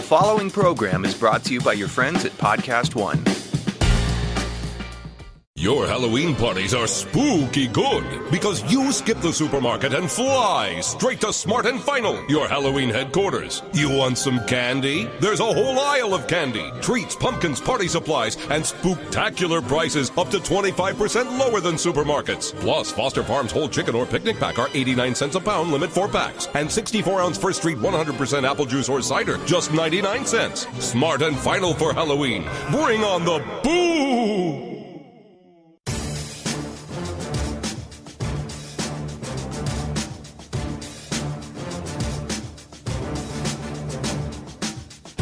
following program is brought to you by your friends at Podcast One. Your Halloween parties are spooky good because you skip the supermarket and fly straight to Smart & Final, your Halloween headquarters. You want some candy? There's a whole aisle of candy, treats, pumpkins, party supplies, and spooktacular prices up to 25% lower than supermarkets. Plus, Foster Farms whole chicken or picnic pack are 89 cents a pound, limit 4 packs. And 64-ounce First Street 100% apple juice or cider, just 99 cents. Smart & Final for Halloween. Bring on the boo!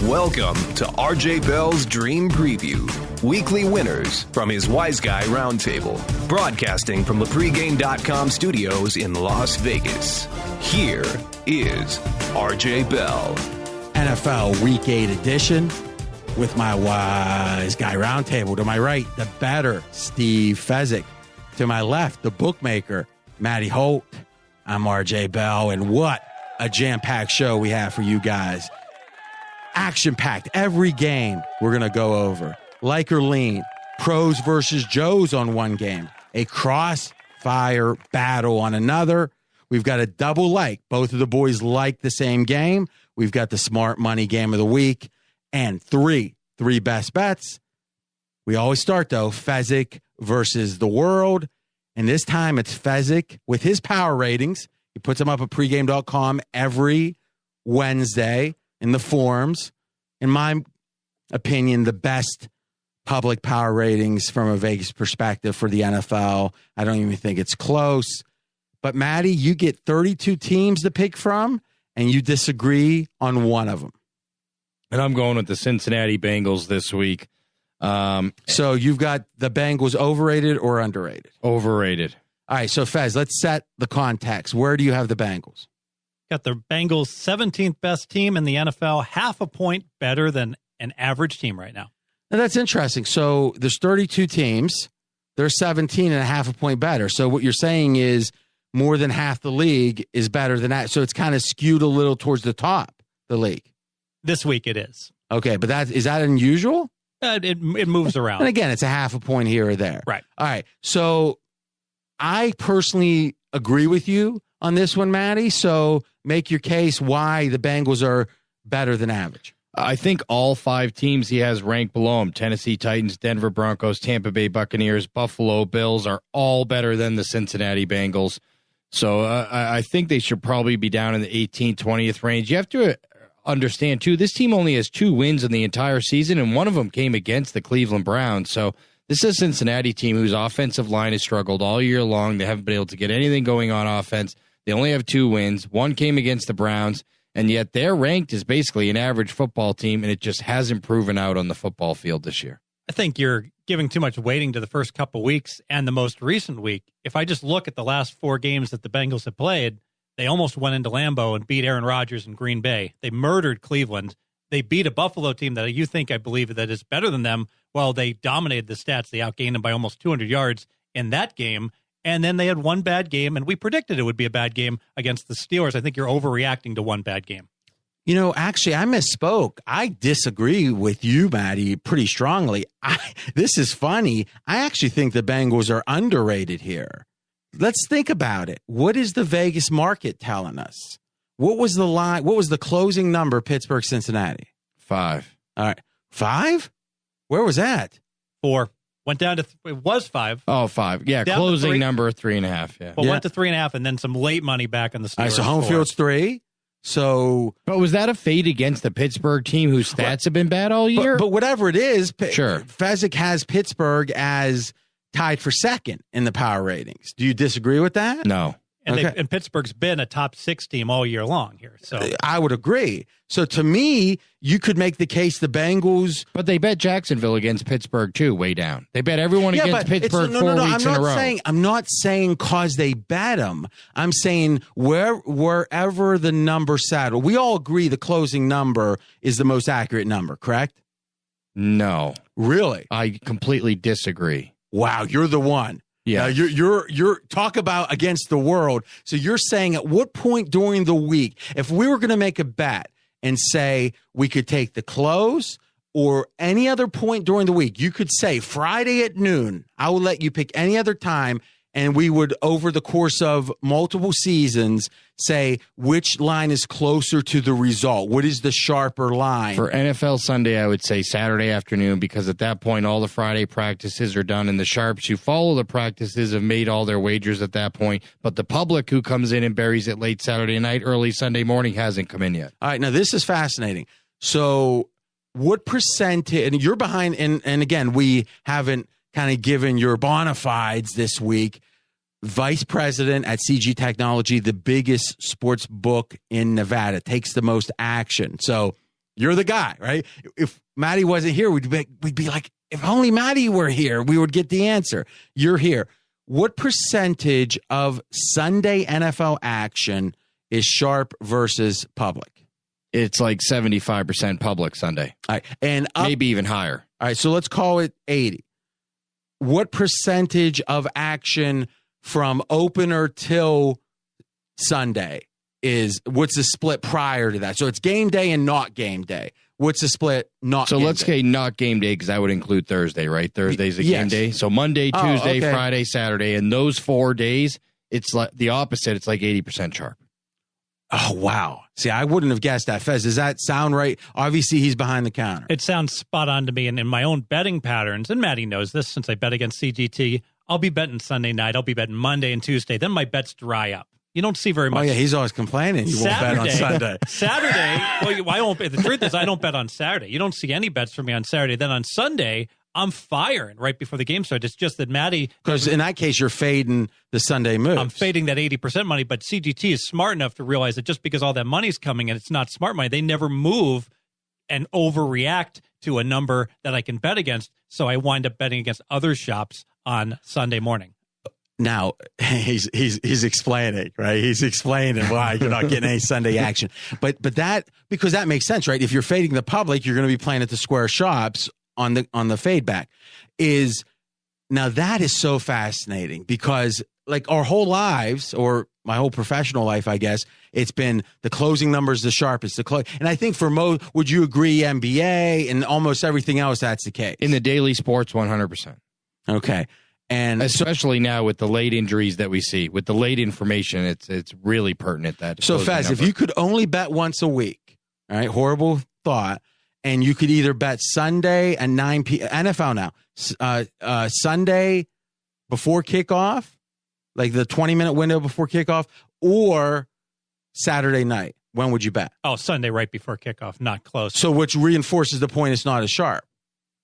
Welcome to RJ Bell's Dream Preview. Weekly winners from his Wiseguy Roundtable. Broadcasting from the pregame.com studios in Las Vegas. Here is RJ Bell. NFL Week 8 edition with my Wiseguy Roundtable. To my right, the bettor, Steve Fezzik. To my left, the bookmaker, Matty Holt. I'm RJ Bell, and what a jam-packed show we have for you guys. Action-packed. Every game we're going to go over. Like or lean. Pros versus Joes on one game. A crossfire battle on another. We've got a double like. Both of the boys like the same game. We've got the smart money game of the week. And three best bets. We always start, though, Fezzik versus the world. And this time it's Fezzik with his power ratings. He puts them up at pregame.com every Wednesday. In the forums, in my opinion, the best public power ratings from a Vegas perspective for the NFL. I don't even think it's close. But, Matty, you get 32 teams to pick from, and you disagree on one of them. And I'm going with the Cincinnati Bengals this week. So you've got the Bengals overrated or underrated? Overrated. All right, so, Fez, let's set the context. Where do you have the Bengals? Got the Bengals 17th best team in the NFL, half a point better than an average team right now. Now, that's interesting. So there's 32 teams. They're 17 and a half a point better. So what you're saying is more than half the league is better than that. So it's kind of skewed a little towards the top, the league. This week it is. Okay, but is that unusual? It moves around. And again, it's a half a point here or there. Right. All right. So I personally agree with you on this one, Matty. So make your case why the Bengals are better than average. I think all 5 teams he has ranked below him, Tennessee Titans, Denver Broncos, Tampa Bay Buccaneers, Buffalo Bills, are all better than the Cincinnati Bengals. So I think they should probably be down in the 18th, 20th range. You have to understand, too, this team only has 2 wins in the entire season, and one of them came against the Cleveland Browns. So this is a Cincinnati team whose offensive line has struggled all year long. They haven't been able to get anything going on offense. They only have 2 wins. One came against the Browns, and yet they're ranked as basically an average football team, and it just hasn't proven out on the football field this year. I think you're giving too much weighting to the first couple weeks and the most recent week. If I just look at the last 4 games that the Bengals have played, they almost went into Lambeau and beat Aaron Rodgers in Green Bay. They murdered Cleveland. They beat a Buffalo team that you think, I believe, that is better than them. Well, they dominated the stats. They outgained them by almost 200 yards in that game. And then they had one bad game, and we predicted it would be a bad game against the Steelers. I think you're overreacting to one bad game. You know, actually, I misspoke. I disagree with you, Matty, pretty strongly. This is funny. I actually think the Bengals are underrated here. Let's think about it. What is the Vegas market telling us? What was the line? What was the closing number, Pittsburgh, Cincinnati? 5. All right. 5? Where was that? 4. Went down to, it was 5. Oh, 5. Yeah, down closing number 3.5. Yeah. Well, went to 3.5 and then some late money back on the Steelers. All right, so home 4. field's 3. So, but was that a fade against the Pittsburgh team whose stats have been bad all year? But whatever it is, sure. Fezzik has Pittsburgh as tied for second in the power ratings. Do you disagree with that? No. And, okay. and Pittsburgh's been a top 6 team all year long here. So I would agree. So to me, you could make the case the Bengals. But they bet Jacksonville against Pittsburgh, too, way down. They bet everyone against Pittsburgh 4 weeks in a row. I'm not saying cause they bet them. I'm saying wherever the number settled. We all agree the closing number is the most accurate number, correct? No. Really? I completely disagree. Wow, you're the one. Yeah, you're talk about against the world. So you're saying at what point during the week, if we were going to make a bet and say we could take the close or any other point during the week. You could say Friday at noon. I will let you pick any other time, and we would, over the course of multiple seasons, say which line is closer to the result. What is the sharper line? For NFL Sunday, I would say Saturday afternoon, because at that point, all the Friday practices are done, and the sharps who follow the practices have made all their wagers at that point. But the public who comes in and buries it late Saturday night, early Sunday morning hasn't come in yet. All right, now this is fascinating. So what percentage, and you're behind, and again, we haven't kind of given your bona fides this week. Vice president at CG Technology, the biggest sports book in Nevada, takes the most action. So you're the guy, right? If Matty wasn't here, we'd be like, if only Matty were here, we would get the answer. You're here. What percentage of Sunday NFL action is sharp versus public? It's like 75% public Sunday. All right, and maybe even higher. All right, so let's call it 80. What percentage of action from opener till Sunday what's the split prior to that? So it's game day and not game day. What's the split not so game let's day? say not game day, because that would include Thursday, right? Thursday's a game day. So Monday, Tuesday, Friday, Saturday, and those 4 days, it's like the opposite. It's like 80% sharp. Oh, wow. See, I wouldn't have guessed that. Fez, does that sound right? Obviously, he's behind the counter. It sounds spot on to me. And in my own betting patterns, and Matty knows this since I bet against CGT, I'll be betting Sunday night. I'll be betting Monday and Tuesday. Then my bets dry up. You don't see very much. Oh, yeah, he's always complaining. You won't bet on Sunday. Saturday, well, I won't. The truth is, I don't bet on Saturday. You don't see any bets from me on Saturday. Then on Sunday, I'm firing right before the game starts. It's just that Matty... Because in that case, you're fading the Sunday moves. I'm fading that 80% money, but CGT is smart enough to realize that just because all that money's coming and it's not smart money, they never move and overreact to a number that I can bet against. So I wind up betting against other shops on Sunday morning. Now he's explaining, right? He's explaining why you're not getting any Sunday action. But that, because that makes sense, right? If you're fading the public, you're going to be playing at the square shops on the fade back. Now that is so fascinating, because like our whole lives, or my whole professional life, I guess, it's been the closing numbers the sharpest. And I think for most, would you agree, NBA and almost everything else, that's the case? In the daily sports, 100%. Okay. And especially now with the late injuries that we see, with the late information, it's really pertinent. That so Fez, if you could only bet once a week, all right, horrible thought, and you could either bet Sunday at 9 p.m. NFL now, Sunday before kickoff, like the 20-minute window before kickoff, or Saturday night, when would you bet? Oh, Sunday right before kickoff, not close. So which reinforces the point it's not as sharp.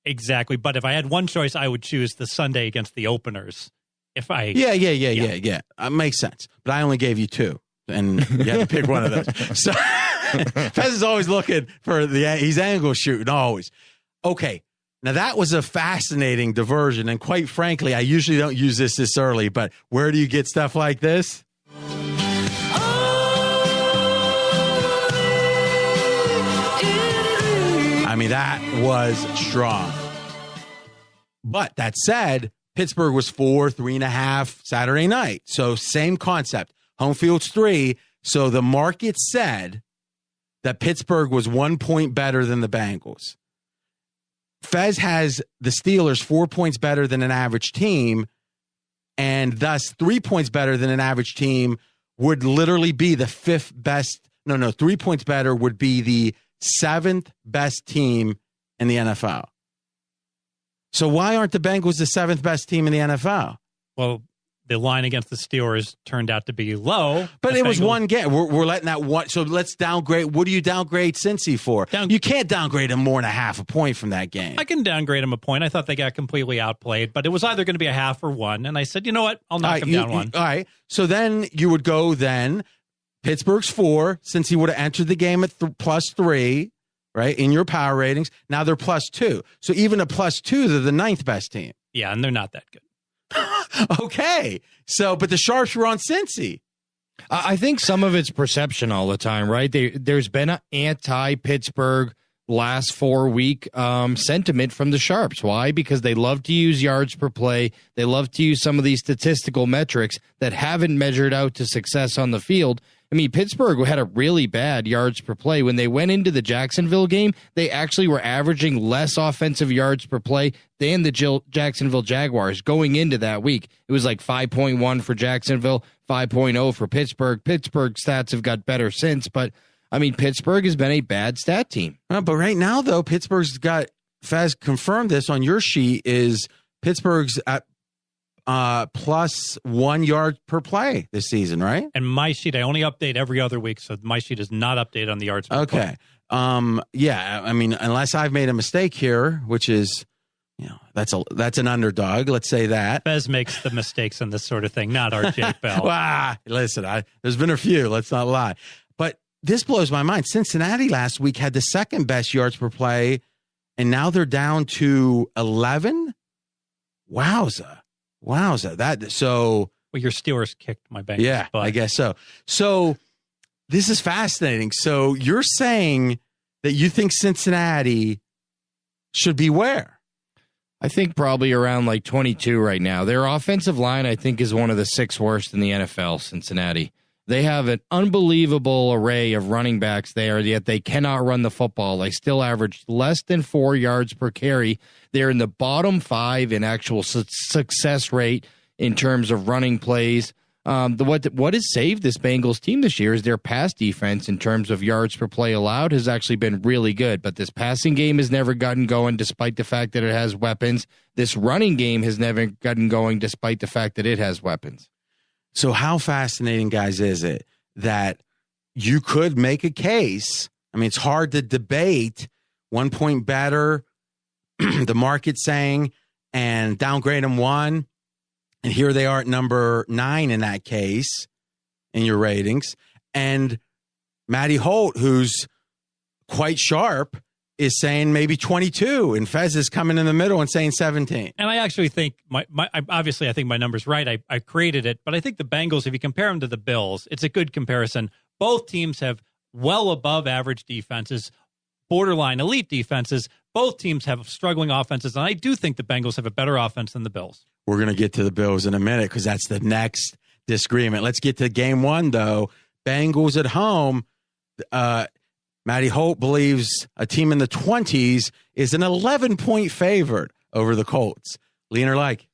Exactly. But if I had one choice, I would choose the Sunday against the openers. Yeah. Makes sense. But I only gave you two, and you had to pick one of those. So Fez is always looking for he's angle shooting, always. Okay. Now that was a fascinating diversion, and quite frankly, I usually don't use this early, but where do you get stuff like this? I mean, that was strong. But that said, Pittsburgh was 3.5 Saturday night. So same concept. Home field's 3. So the market said that Pittsburgh was 1 point better than the Bengals. Fez has the Steelers 4 points better than an average team, and thus 3 points better than an average team would literally be the 5th best. No, 3 points better would be the 7th best team in the NFL. So why aren't the Bengals the 7th best team in the NFL? Well, the line against the Steelers turned out to be low. But it was one game. We're letting that one. So let's downgrade. What do you downgrade Cincy for? You can't downgrade him more than a half a point from that game. I can downgrade him a point. I thought they got completely outplayed, but it was either going to be a half or one. And I said, you know what? I'll knock him down one. All right. So then you would go Pittsburgh's 4, since he would have entered the game at +3, right, in your power ratings. Now they're +2. So even a +2, they're the 9th best team. Yeah, and they're not that good. Okay. So, but the Sharps were on Cincy. I think some of it's perception all the time, right? There's been an anti-Pittsburgh last 4-week sentiment from the Sharps. Why? Because they love to use yards per play. They love to use some of these statistical metrics that haven't measured out to success on the field. I mean, Pittsburgh had a really bad yards per play. When they went into the Jacksonville game, they actually were averaging less offensive yards per play than the Jacksonville Jaguars going into that week. It was like 5.1 for Jacksonville, 5.0 for Pittsburgh. Pittsburgh's stats have got better since, but I mean, Pittsburgh has been a bad stat team. But right now, though, Pittsburgh's got, Fez confirmed this on your sheet, is Pittsburgh's at plus 1 yard per play this season, right? And my sheet, I only update every other week, so my sheet is not updated on the yards per play. Okay. Yeah, I mean, unless I've made a mistake here, which is, that's an underdog. Let's say that. Fez makes the mistakes on this sort of thing, not RJ Bell. Listen, there's been a few. Let's not lie. But this blows my mind. Cincinnati last week had the second best yards per play, and now they're down to 11. Wowza. Well, your Steelers kicked my Bengals. Yeah, but I guess so. So this is fascinating. So you're saying that you think Cincinnati should be where? I think probably around like 22 right now. Their offensive line, I think, is one of the 6 worst in the NFL, Cincinnati. They have an unbelievable array of running backs there, yet they cannot run the football. They still average less than 4 yards per carry. They're in the bottom 5 in actual success rate in terms of running plays. What has saved this Bengals team this year is their pass defense in terms of yards per play allowed has actually been really good. But this passing game has never gotten going despite the fact that it has weapons. This running game has never gotten going despite the fact that it has weapons. So how fascinating, guys, is it that you could make a case? I mean, it's hard to debate 1 point better, the market saying, and downgrade them 1. And here they are at number 9 in that case in your ratings. And Matty Holt, who's quite sharp, is saying maybe 22, and Fez is coming in the middle and saying 17. And I actually think obviously I think my number's right. I created it, but I think the Bengals, if you compare them to the Bills, it's a good comparison. Both teams have well above average defenses, borderline elite defenses. Both teams have struggling offenses, and I do think the Bengals have a better offense than the Bills. We're going to get to the Bills in a minute because that's the next disagreement. Let's get to game 1, though. Bengals at home. Matty Holt believes a team in the 20s is an 11-point favorite over the Colts. Lean or like?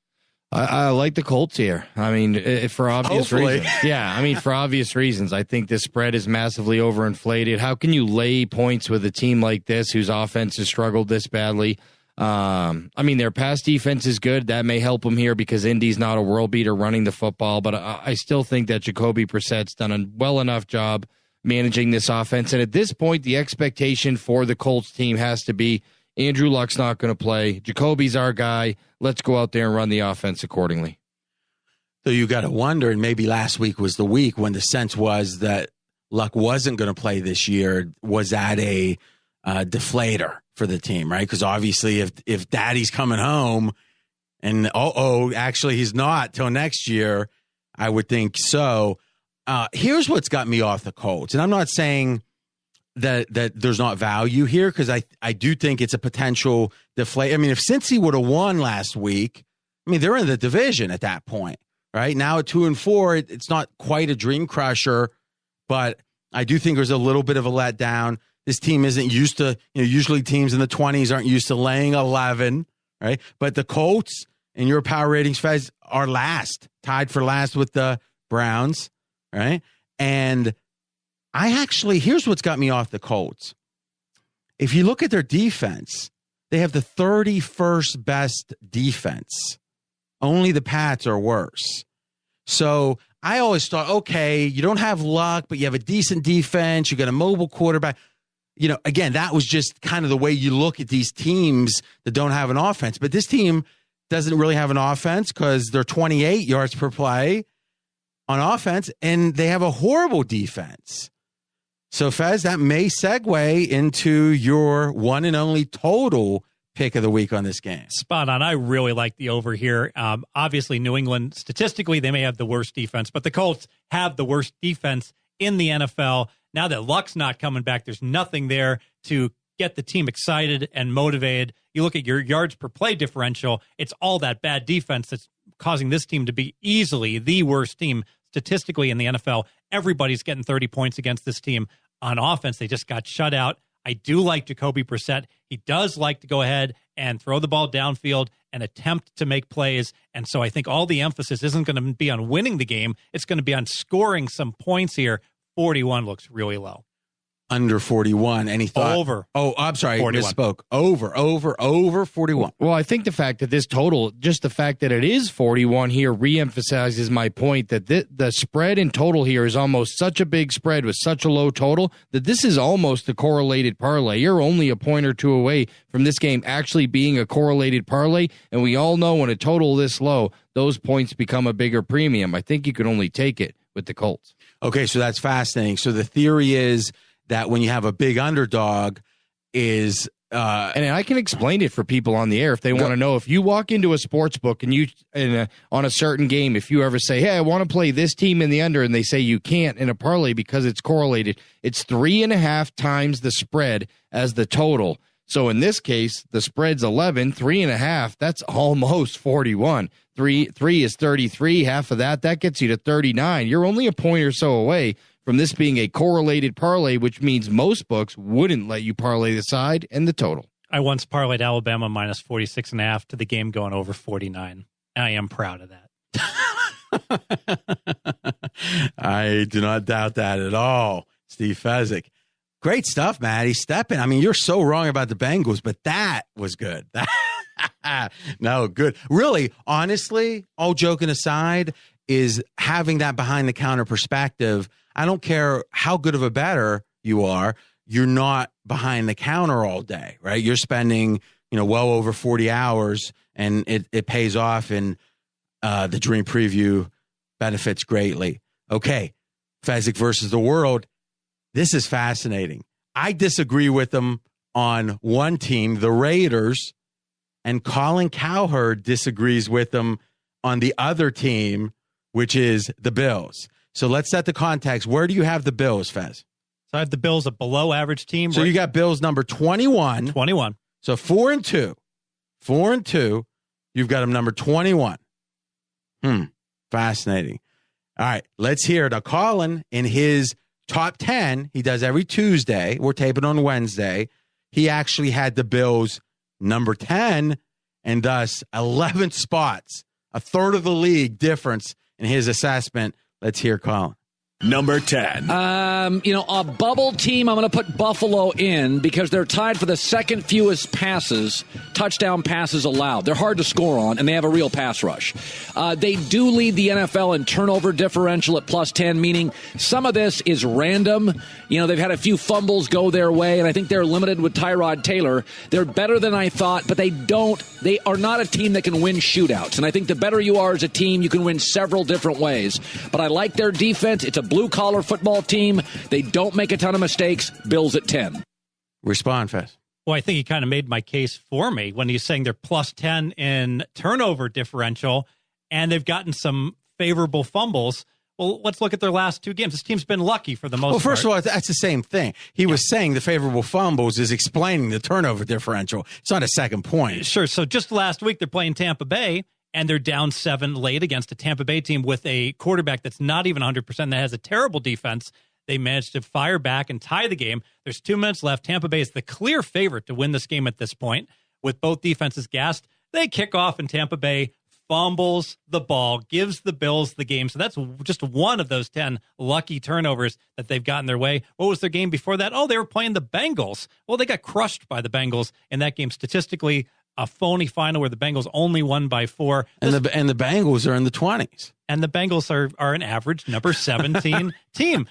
I like the Colts here. I mean, for obvious reasons. Yeah, I mean, for obvious reasons. I think this spread is massively overinflated. How can you lay points with a team like this whose offense has struggled this badly? I mean, their pass defense is good. That may help them here because Indy's not a world beater running the football. But I still think that Jacoby Brissett's done a well enough job managing this offense. And at this point, the expectation for the Colts team has to be Andrew Luck's not going to play. Jacoby's our guy. Let's go out there and run the offense accordingly. So you got to wonder, and maybe last week was the week when the sense was that Luck wasn't going to play this year. Was that a deflator for the team, right? Because obviously if Daddy's coming home and, actually he's not till next year, I would think so. Here's what's got me off the Colts. And I'm not saying that there's not value here because I do think it's a potential deflate. I mean, if Cincy would have won last week, I mean, they're in the division at that point, right? Now at 2-4, it's not quite a dream crusher, but I do think there's a little bit of a letdown. This team isn't used to, usually teams in the 20s aren't used to laying 11, right? But the Colts, in your power ratings, Fez, are last, tied for last with the Browns. Right. And here's what's got me off the Colts. If you look at their defense, they have the 31st best defense. Only the Pats are worse. So I always thought, okay, you don't have Luck, but you have a decent defense. You got a mobile quarterback. Again, that was just kind of the way you look at these teams that don't have an offense. But this team doesn't really have an offense because they're 28 yards per play on offense, and they have a horrible defense. So, Fez, that may segue into your one and only total pick of the week on this game. Spot on. I really like the over here. Obviously, New England, statistically, they may have the worst defense, but the Colts have the worst defense in the NFL. Now that Luck's not coming back, there's nothing there to get the team excited and motivated. You look at your yards per play differential, it's all that bad defense that's causing this team to be easily the worst team. statistically in the NFL, everybody's getting 30 points against this team. On offense, they just got shut out. I do like Jacoby Brissett. He does like to go ahead and throw the ball downfield and attempt to make plays. And so I think all the emphasis isn't going to be on winning the game. It's going to be on scoring some points here. 41 looks really low. Under 41. Any thought? Over. Oh, I'm sorry. 41. Misspoke. Over 41. Well, I think the fact that this total, just the fact that it is 41 here reemphasizes my point that the spread in total here is almost such a big spread with such a low total that this is almost a correlated parlay. You're only a point or two away from this game actually being a correlated parlay. And we all know when a total this low, those points become a bigger premium. I think you can only take it with the Colts. Okay, so that's fascinating. So the theory is that when you have a big underdog is and I can explain it for people on the air if they want to know. If you walk into a sports book and you on a certain game, if you ever say, hey, I want to play this team in the under, and they say you can't in a parlay because it's correlated, it's 3.5 times the spread as the total. So in this case, the spread's 11, 3.5, that's almost 41. 3 is 33, half of that gets you to 39. You're only a point or so away from this being a correlated parlay, which means most books wouldn't let you parlay the side and the total. I once parlayed Alabama minus 46.5 to the game going over 49. I am proud of that. I do not doubt that at all. Steve Fezzik. Great stuff, Matty. Stepping. I mean, you're so wrong about the Bengals, but that was good. No, good. Really, honestly, all joking aside, is having that behind the counter perspective. I don't care how good of a bettor you are, you're not behind the counter all day, right? You're spending, well over 40 hours, and it pays off, and the Dream Preview benefits greatly. Okay, Fezzik versus the world. This is fascinating. I disagree with them on one team, the Raiders, and Colin Cowherd disagrees with them on the other team, which is the Bills. So let's set the context. Where do you have the Bills, Fez? So I have the Bills a below average team. So you got Bills number 21. 21. So 4-2. 4-2. You've got them number 21. Fascinating. All right, let's hear it. Now, Colin, in his top 10, he does every Tuesday. We're taping on Wednesday. He actually had the Bills number 10, and thus 11 spots, a third of the league difference in his assessment. Let's hear Colin. Number 10. A bubble team, I'm going to put Buffalo in because they're tied for the second fewest touchdown passes allowed. They're hard to score on, and they have a real pass rush. They do lead the NFL in turnover differential at plus 10, meaning some of this is random. They've had a few fumbles go their way, and I think they're limited with Tyrod Taylor. They're better than I thought, but they are not a team that can win shootouts. And I think the better you are as a team, you can win several different ways. But I like their defense. It's a blue-collar football team. They don't make a ton of mistakes. Bills at 10. Respond, Fez. Well, I think he kind of made my case for me when he's saying they're plus 10 in turnover differential, and they've gotten some favorable fumbles. Well, let's look at their last two games. This team's been lucky for the most part. Well, first of all, that's the same thing. He was saying the favorable fumbles is explaining the turnover differential. It's not a second point. Sure. So just last week, they're playing Tampa Bay, and they're down 7 late against a Tampa Bay team with a quarterback that's not even 100%, that has a terrible defense. They managed to fire back and tie the game. There's 2 minutes left. Tampa Bay is the clear favorite to win this game at this point. With both defenses gassed, they kick off, and Tampa Bay fumbles the ball, gives the Bills the game. So that's just one of those 10 lucky turnovers that they've gotten their way. What was their game before that? Oh, they were playing the Bengals. Well, they got crushed by the Bengals in that game. Statistically, a phony final where the Bengals only won by 4. And the Bengals are in the 20s. And the Bengals are an average number 17 team.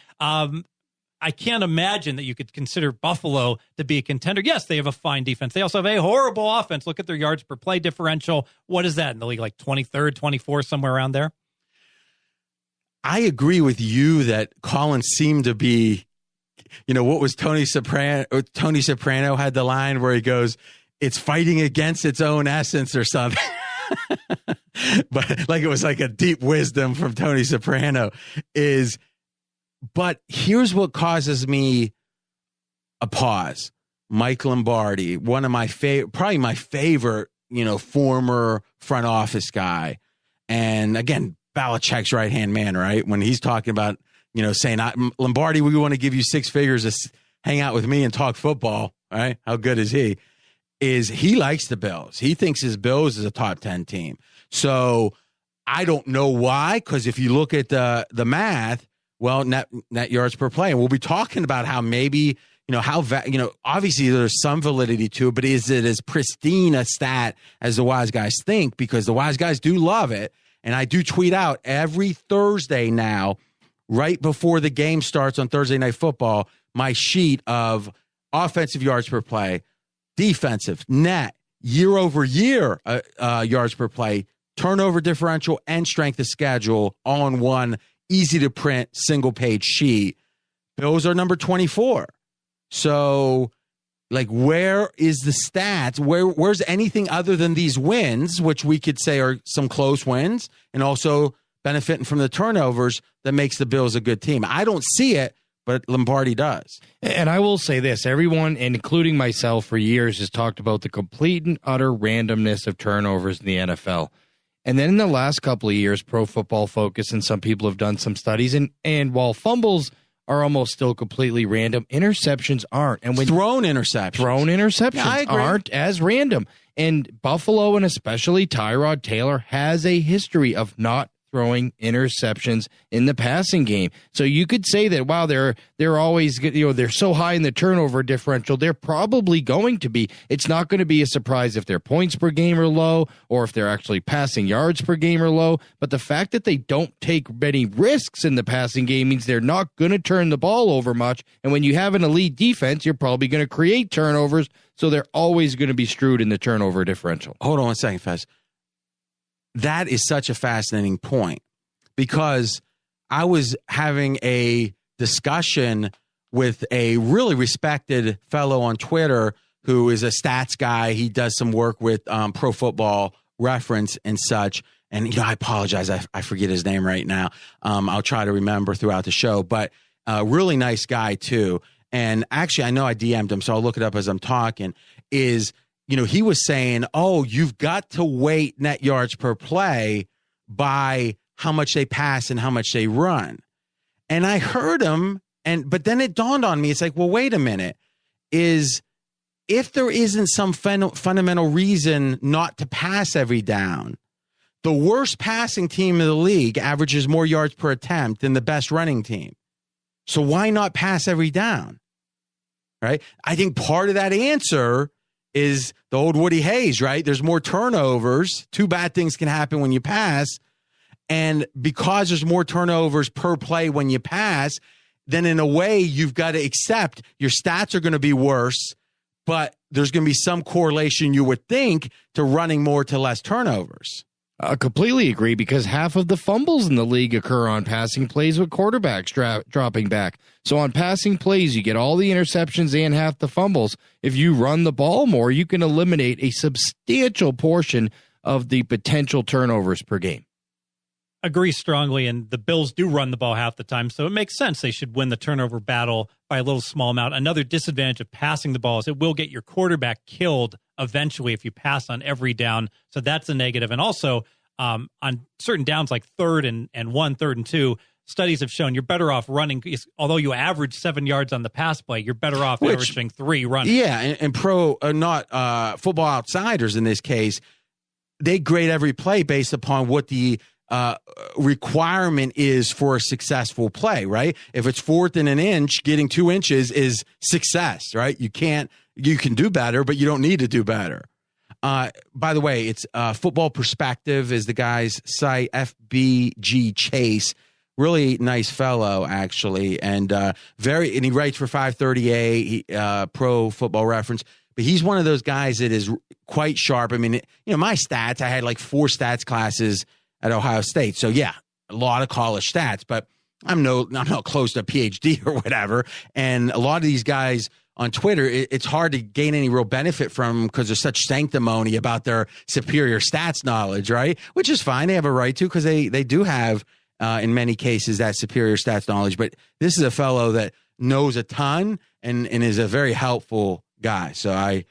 I can't imagine that you could consider Buffalo to be a contender. Yes, they have a fine defense. They also have a horrible offense. Look at their yards per play differential. What is that in the league? Like 23rd, 24th, somewhere around there? I agree with you that Colin seemed to be, what was Tony Soprano? Tony Soprano had the line where he goes, it's fighting against its own essence or something. But it was like a deep wisdom from Tony Soprano but here's what causes me a pause. Mike Lombardi, one of my probably my favorite, former front office guy. And again, Belichick's right-hand man, right? When he's talking about, saying, Lombardi, we want to give you 6 figures to hang out with me and talk football, right? How good is he? He likes the Bills. He thinks his Bills is a top 10 team. So I don't know why, because if you look at the math, well, net yards per play, and we'll be talking about how maybe, obviously there's some validity to it, but is it as pristine a stat as the wise guys think? Because the wise guys do love it. And I do tweet out every Thursday now, right before the game starts on Thursday Night Football, my sheet of offensive yards per play, defensive, net, year over year yards per play, turnover differential, and strength of schedule all in one easy to print single page sheet. Bills are number 24. So, where is the stats? Where's anything other than these wins, which we could say are some close wins, and also benefiting from the turnovers that makes the Bills a good team? I don't see it, but Lombardi does. And I will say this, everyone, and including myself for years, has talked about the complete and utter randomness of turnovers in the NFL. And then in the last couple of years, Pro Football Focus and some people have done some studies, and while fumbles are almost still completely random, interceptions aren't. And when thrown interceptions aren't as random. And Buffalo, and especially Tyrod Taylor, has a history of not throwing interceptions in the passing game. So you could say that, wow, they're always, they're so high in the turnover differential. They're probably going to be. It's not going to be a surprise if their points per game are low or if they're actually passing yards per game are low. But the fact that they don't take many risks in the passing game means they're not going to turn the ball over much. And when you have an elite defense, you're probably going to create turnovers. So they're always going to be screwed in the turnover differential. Hold on one second, Fez. That is such a fascinating point, because I was having a discussion with a really respected fellow on Twitter who is a stats guy. He does some work with Pro Football Reference and such. And, I apologize. I forget his name right now. I'll try to remember throughout the show, but really nice guy too. And actually, I know I DM'd him, so I'll look it up as I'm talking, he was saying, you've got to weight net yards per play by how much they pass and how much they run. And I heard him, but then it dawned on me. It's like, well, wait a minute. If there isn't some fundamental reason not to pass every down, the worst passing team in the league averages more yards per attempt than the best running team. So why not pass every down? Right? I think part of that answer is the old Woody Hayes, right? There's more turnovers. 2 bad things can happen when you pass. And because there's more turnovers per play when you pass, then in a way you've got to accept your stats are going to be worse, but there's going to be some correlation, you would think, to running more to less turnovers. I completely agree, because half of the fumbles in the league occur on passing plays with quarterbacks dropping back. So on passing plays, you get all the interceptions and half the fumbles. If you run the ball more, you can eliminate a substantial portion of the potential turnovers per game. Agree strongly, and the Bills do run the ball half the time, so it makes sense they should win the turnover battle by a little small amount. Another disadvantage of passing the ball is it will get your quarterback killed eventually if you pass on every down, so that's a negative. And also, on certain downs like 3rd and 1, 3rd and 2, studies have shown you're better off running. Although you average 7 yards on the pass play, you're better off averaging 3 running. Yeah, and Football Outsiders in this case, they grade every play based upon what the requirement is for a successful play, right? If it's 4th and an inch, getting 2 inches is success, right? You can do better, but you don't need to do better. By the way, it's Football Perspective is the guy's site, FBG Chase. Really nice fellow, actually, and he writes for 538, Pro Football Reference. But he's one of those guys that is quite sharp. I mean, my stats, I had like 4 stats classes at Ohio State. So yeah, a lot of college stats, but I'm not close to a PhD or whatever. And a lot of these guys on Twitter, it's hard to gain any real benefit from because there's such sanctimony about their superior stats knowledge, right? Which is fine. They have a right to, because they do have, in many cases, that superior stats knowledge. But this is a fellow that knows a ton and is a very helpful guy. So I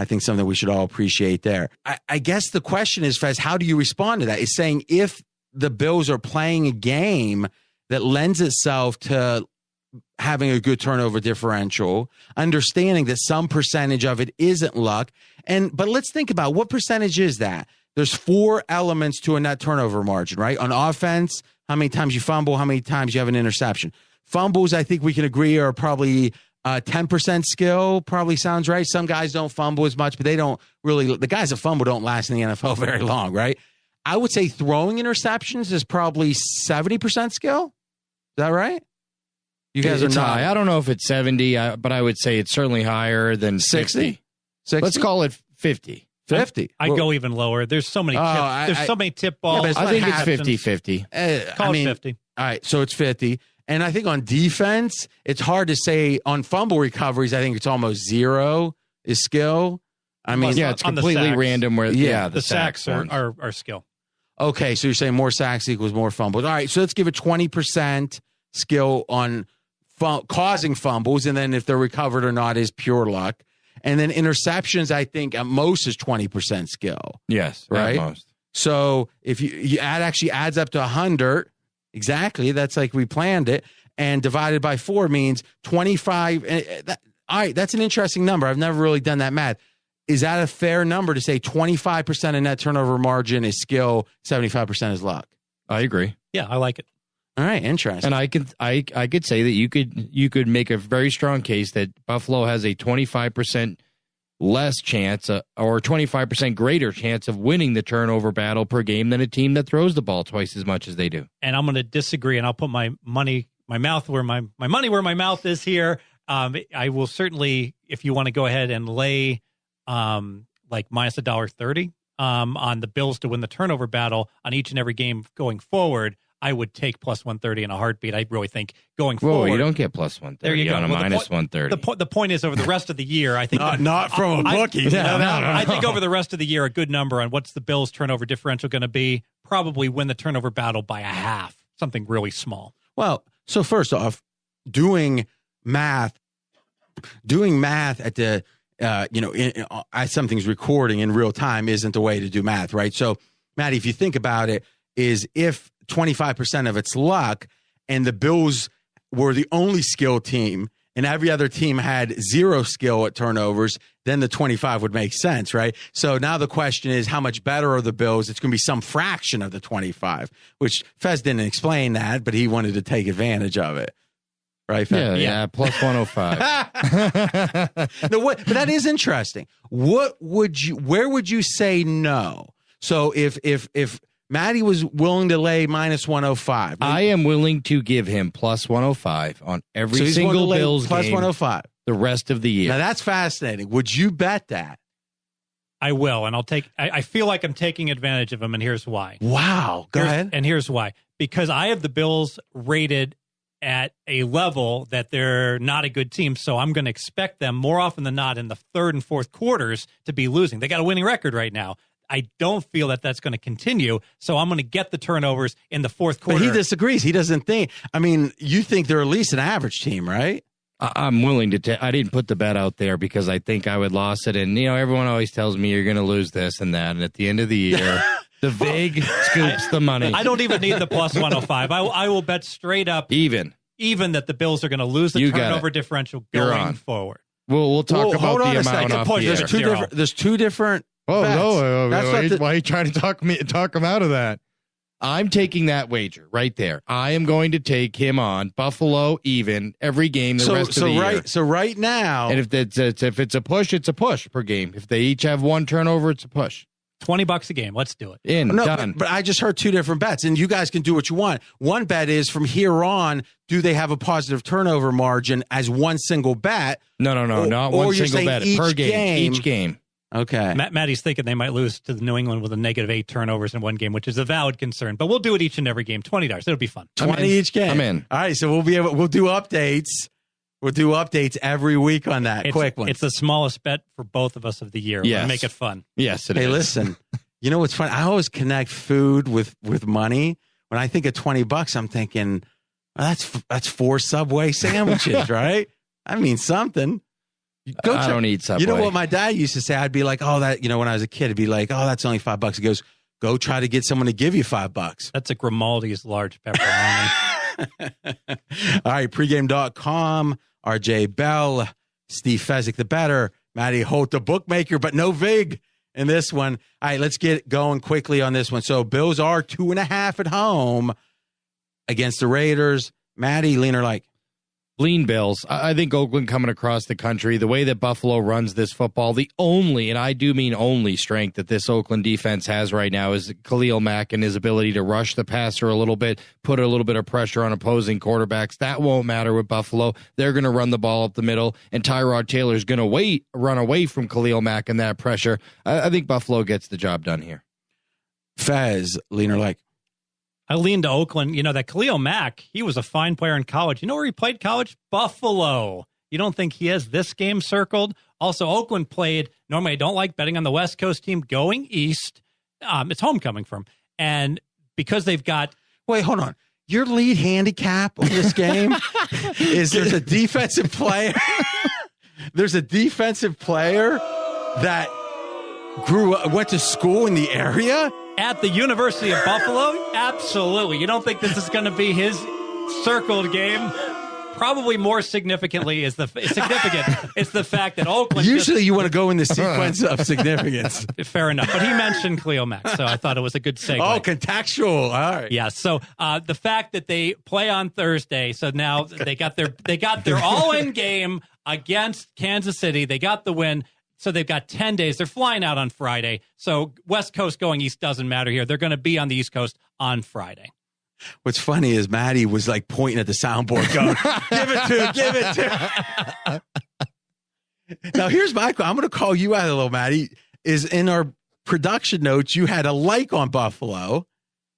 think something we should all appreciate there. I guess the question is, Fez, how do you respond to that? It's saying if the Bills are playing a game that lends itself to having a good turnover differential, understanding that some percentage of it isn't luck. But let's think about what percentage is that? There's 4 elements to a net turnover margin, right? On offense, how many times you fumble, how many times you have an interception. Fumbles, I think we can agree, are probably 10% skill, probably sounds right. Some guys don't fumble as much, but they don't really, the guys that fumble don't last in the NFL very long, right? I would say throwing interceptions is probably 70% skill. Is that right? You guys it's are not. high. I don't know if it's 70, but I would say it's certainly higher than 60. 60? Let's call it 50. 50. I'd go even lower. There's so many so many tip balls. Yeah, I think it's 50-50. Call it 50. All right, so it's 50. And I think on defense, it's hard to say. On fumble recoveries, I think it's almost 0 is skill. I mean, yeah, it's completely random. Where the sacks are skill. Okay, so you're saying more sacks equals more fumbles. All right, so let's give it 20% skill on causing fumbles, and then if they're recovered or not is pure luck. And then interceptions, I think at most is 20% skill. Yes, right. At most. So if you add, actually adds up to 100, exactly. That's like we planned it, and divided by 4 means 25. All right, that's an interesting number. I've never really done that math. Is that a fair number to say 25% of net turnover margin is skill, 75% is luck? I agree. Yeah, I like it. All right, interesting. And I could say that you could make a very strong case that Buffalo has a 25% less chance or 25% greater chance of winning the turnover battle per game than a team that throws the ball twice as much as they do. And I'm going to disagree, and I'll put my money where my mouth is here. I will certainly, if you want to go ahead and lay like minus $1.30 on the Bills to win the turnover battle on each and every game going forward, I would take plus 130 in a heartbeat. I really think going forward. Whoa, you don't get plus 130 there you go. On a minus 130. The point is over the rest of the year, I think. not from a bookie. I think over the rest of the year, a good number on what's the Bills' turnover differential going to be? Probably win the turnover battle by a half, something really small. Well, so first off, doing math at the, as something's recording in real time isn't the way to do math, right? So, Matty, if you think about it, is if 25% of it's luck and the Bills were the only skill team and every other team had 0 skill at turnovers, then the 25 would make sense, right? So now the question is, how much better are the Bills? It's going to be some fraction of the 25, which Fez didn't explain that, but he wanted to take advantage of it. Right, Fez? Yeah, plus 105. No, but that is interesting. Where would you say no? So if Matty was willing to lay minus 105. I am willing to give him plus 105 on every single Bills plus game 105 the rest of the year. Now, that's fascinating. Would you bet that? I will, and I'll take. I feel like I'm taking advantage of him, and here's why. Wow. Go ahead. And here's why. Because I have the Bills rated at a level that they're not a good team, so I'm going to expect them more often than not in the third and fourth quarters to be losing. They got a winning record right now. I don't feel that that's going to continue, so I'm going to get the turnovers in the fourth quarter. But he disagrees. He doesn't think. I mean, you think they're at least an average team, right? I'm willing to. I didn't put the bet out there because I think I would lose it. And, everyone always tells me you're going to lose this and that. And at the end of the year, the vig scoops the money. I don't even need the plus 105. I will bet straight up even that the Bills are going to lose the turnover differential going forward. We'll talk about the amount off the air. There's two different. Oh, no. Why are you trying to talk him out of that? I'm taking that wager right there. I am going to take him on Buffalo even every game the rest of the year. So right now, and if it's a push, it's a push per game. If they each have 1 turnover, it's a push. $20 a game. Let's do it. Done. But I just heard 2 different bets, and you guys can do what you want. One bet is from here on, do they have a positive turnover margin as one single bet? No, not one single bet per game. Each game. Okay. Matty's thinking they might lose to the New England with a -8 turnovers in one game, which is a valid concern. But we'll do it each and every game. $20. It'll be fun. 20 each game. I'm in. All right, so we'll do updates. We'll do updates every week on that. Quick one. It's the smallest bet for both of us of the year. Yes. We'll make it fun. Yes, it is. Hey, listen. You know what's funny? I always connect food with money. When I think of $20, I'm thinking, well, that's 4 Subway sandwiches, right? I mean something. I don't eat Subway. You know what my dad used to say? I'd be like, oh, that, when I was a kid, it'd be like, oh, that's only $5. He goes, go try to get someone to give you $5. That's a Grimaldi's large pepperoni. All right, pregame.com, RJ Bell, Steve Fezzik, the bettor, Matty Holt, the bookmaker, but no Vig in this one. All right, let's get going quickly on this one. So Bills are 2.5 at home against the Raiders. Matty, lean or like? Lean Bills. I think Oakland coming across the country, the way that Buffalo runs this football, the only, and I do mean only, strength that this Oakland defense has right now is Khalil Mack and his ability to rush the passer a little bit, put a little bit of pressure on opposing quarterbacks. That won't matter with Buffalo. They're going to run the ball up the middle, and Tyrod Taylor's going to run away from Khalil Mack and that pressure. I think Buffalo gets the job done here. Fez, lean or like? I lean to Oakland. You know, that Khalil Mack, he was a fine player in college. You know where he played college? Buffalo. You don't think he has this game circled? Also, Oakland played, normally I don't like betting on the West Coast team going east. It's homecoming for him. And because they've got... Wait, hold on. Your lead handicap on this game is there's a defensive player. There's a defensive player that went to school in the area? At the University of Buffalo? Absolutely. You don't think this is going to be his circled game? Probably more significantly is it's the fact that Oakland... Usually you want to go in the sequence of significance. Fair enough. But he mentioned Khalil Mack, so I thought it was a good segue. Oh, contextual. All right. Yeah, so the fact that they play on Thursday, so now they got their all-in game against Kansas City. They got the win. So they've got 10 days. They're flying out on Friday. So West Coast going east doesn't matter here. They're going to be on the East Coast on Friday. What's funny is Matty was like pointing at the soundboard going, give it to. Now, here's my question. I'm going to call you out a little, Matty. Is in our production notes, you had a like on Buffalo,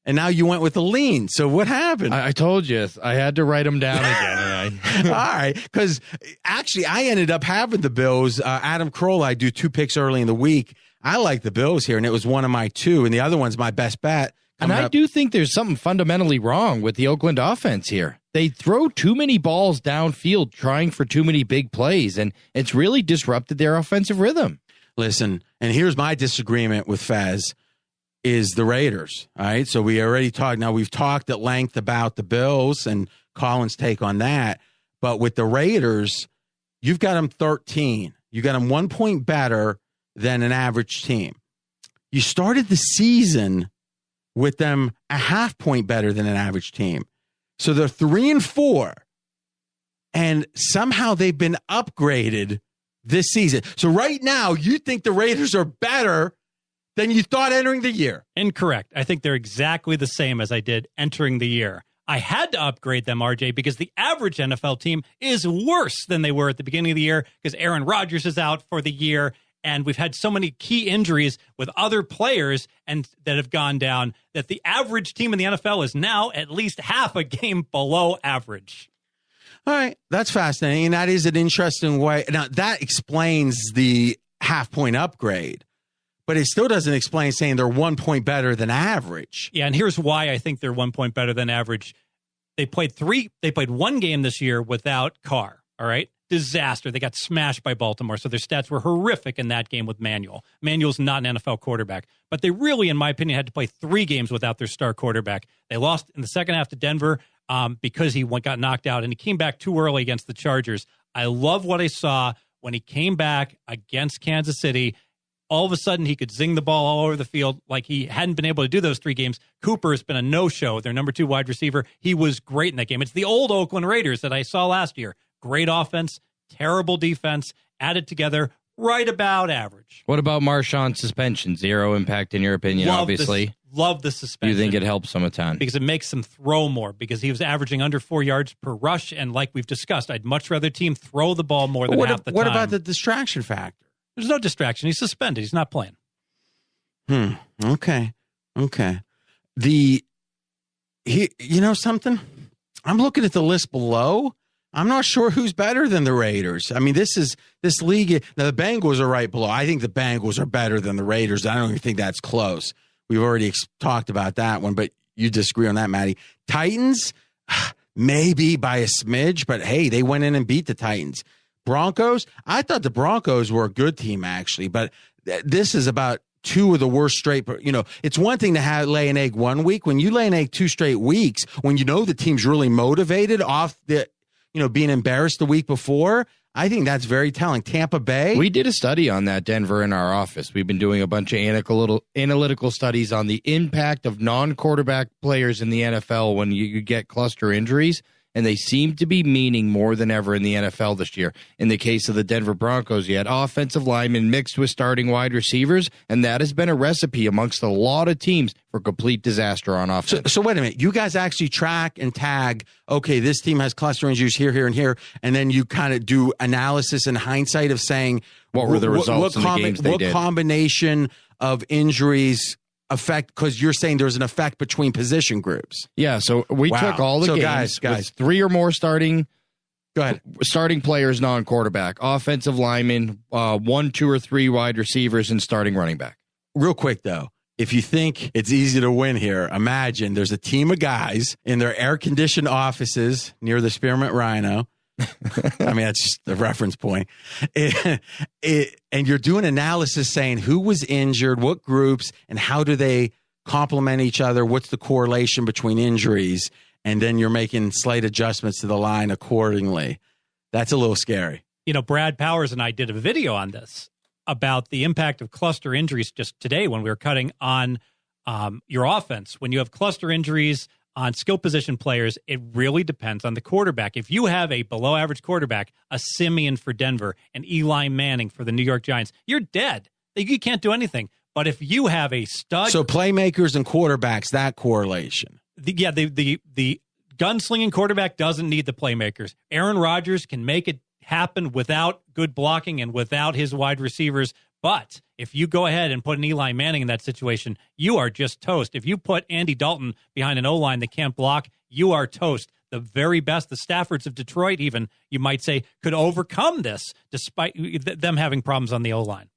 and now you went with a lean. So what happened? I told you. I had to write them down again. All right. Because actually, I ended up having the Bills. Adam Kroll, I do 2 picks early in the week. I like the Bills here, and it was one of my 2, and the other one's my best bet. And I do think there's something fundamentally wrong with the Oakland offense here. They throw too many balls downfield trying for too many big plays, and it's really disrupted their offensive rhythm. Listen, and here's my disagreement with Fez, is the Raiders. All right, so we already talked. Now, we've talked at length about the Bills and Colin's take on that. But with the Raiders, you've got them 13. You got them 1 point better than an average team. You started the season with them a half point better than an average team. So they're 3-4. And somehow they've been upgraded this season. So right now, you think the Raiders are better than you thought entering the year. Incorrect. I think they're exactly the same as I did entering the year. I had to upgrade them, RJ, because the average NFL team is worse than they were at the beginning of the year because Aaron Rodgers is out for the year. And we've had so many key injuries with other players and that have gone down that the average team in the NFL is now at least half a game below average. All right. That's fascinating. And that is an interesting way. Now, that explains the half-point upgrade, but it still doesn't explain saying they're 1 point better than average. Yeah, and here's why I think they're 1 point better than average. They played one game this year without Carr, all right? Disaster. They got smashed by Baltimore, so their stats were horrific in that game with Manuel. Manuel's not an NFL quarterback, but they really, in my opinion, had to play 3 games without their star quarterback. They lost in the second half to Denver because he got knocked out, and he came back too early against the Chargers. I love what I saw when he came back against Kansas City. All of a sudden, he could zing the ball all over the field like he hadn't been able to do those 3 games. Cooper has been a no-show, their number 2 wide receiver. He was great in that game. It's the old Oakland Raiders that I saw last year. Great offense, terrible defense, added together, right about average. What about Marshawn's suspension? 0 impact in your opinion, obviously. Love the suspension. You think it helps him a ton? Because it makes him throw more, because he was averaging under 4 yards per rush, and like we've discussed, I'd much rather team throw the ball more than half the time. What about the distraction factor? There's no distraction. He's suspended. He's not playing. Okay. You know something? I'm looking at the list below. I'm not sure who's better than the Raiders. I mean, this league. Now, the Bengals are right below. I think the Bengals are better than the Raiders. I don't even think that's close. We've already talked about that one, but you disagree on that, Matty. Titans, maybe by a smidge, but hey, they went in and beat the Titans. Broncos, I thought the Broncos were a good team, actually, but this is about 2 of the worst straight, it's one thing to lay an egg 1 week. When you lay an egg 2 straight weeks, when the team's really motivated off the, being embarrassed the week before, I think that's very telling. Tampa Bay. We did a study on that, Denver, in our office. We've been doing a bunch of analytical studies on the impact of non-quarterback players in the NFL when you get cluster injuries, and they seem to be meaning more than ever in the NFL this year. In the case of the Denver Broncos, you had offensive linemen mixed with starting wide receivers, and that has been a recipe amongst a lot of teams for complete disaster on offense. So wait a minute. You guys actually track and tag, okay, this team has cluster injuries here, here, and here, and then you kind of do analysis in hindsight of saying what were the results in the games they did. What combination of injuries effect, because you're saying there's an effect between position groups. Yeah, so we took all the games guys, with 3 or more starting players, non-quarterback, offensive linemen, 1, 2, or 3 wide receivers, and starting running back. Real quick, though, if you think it's easy to win here, imagine there's a team of guys in their air-conditioned offices near the Spearmint Rhino. I mean, that's just the reference point. And you're doing analysis saying who was injured, what groups, and how do they complement each other? What's the correlation between injuries? And then you're making slight adjustments to the line accordingly. That's a little scary. Brad Powers and I did a video on this about the impact of cluster injuries just today when we were cutting on your offense. When you have cluster injuries on skill position players, it really depends on the quarterback. If you have a below-average quarterback, a Simeon for Denver, an Eli Manning for the New York Giants, you're dead. You can't do anything. But if you have a stud... So playmakers and quarterbacks, that correlation. The gunslinging quarterback doesn't need the playmakers. Aaron Rodgers can make it happen without good blocking and without his wide receivers. But if you go ahead and put an Eli Manning in that situation, you are just toast. If you put Andy Dalton behind an O-line that can't block, you are toast. The very best, the Staffords of Detroit even, you might say, could overcome this despite them having problems on the O-line.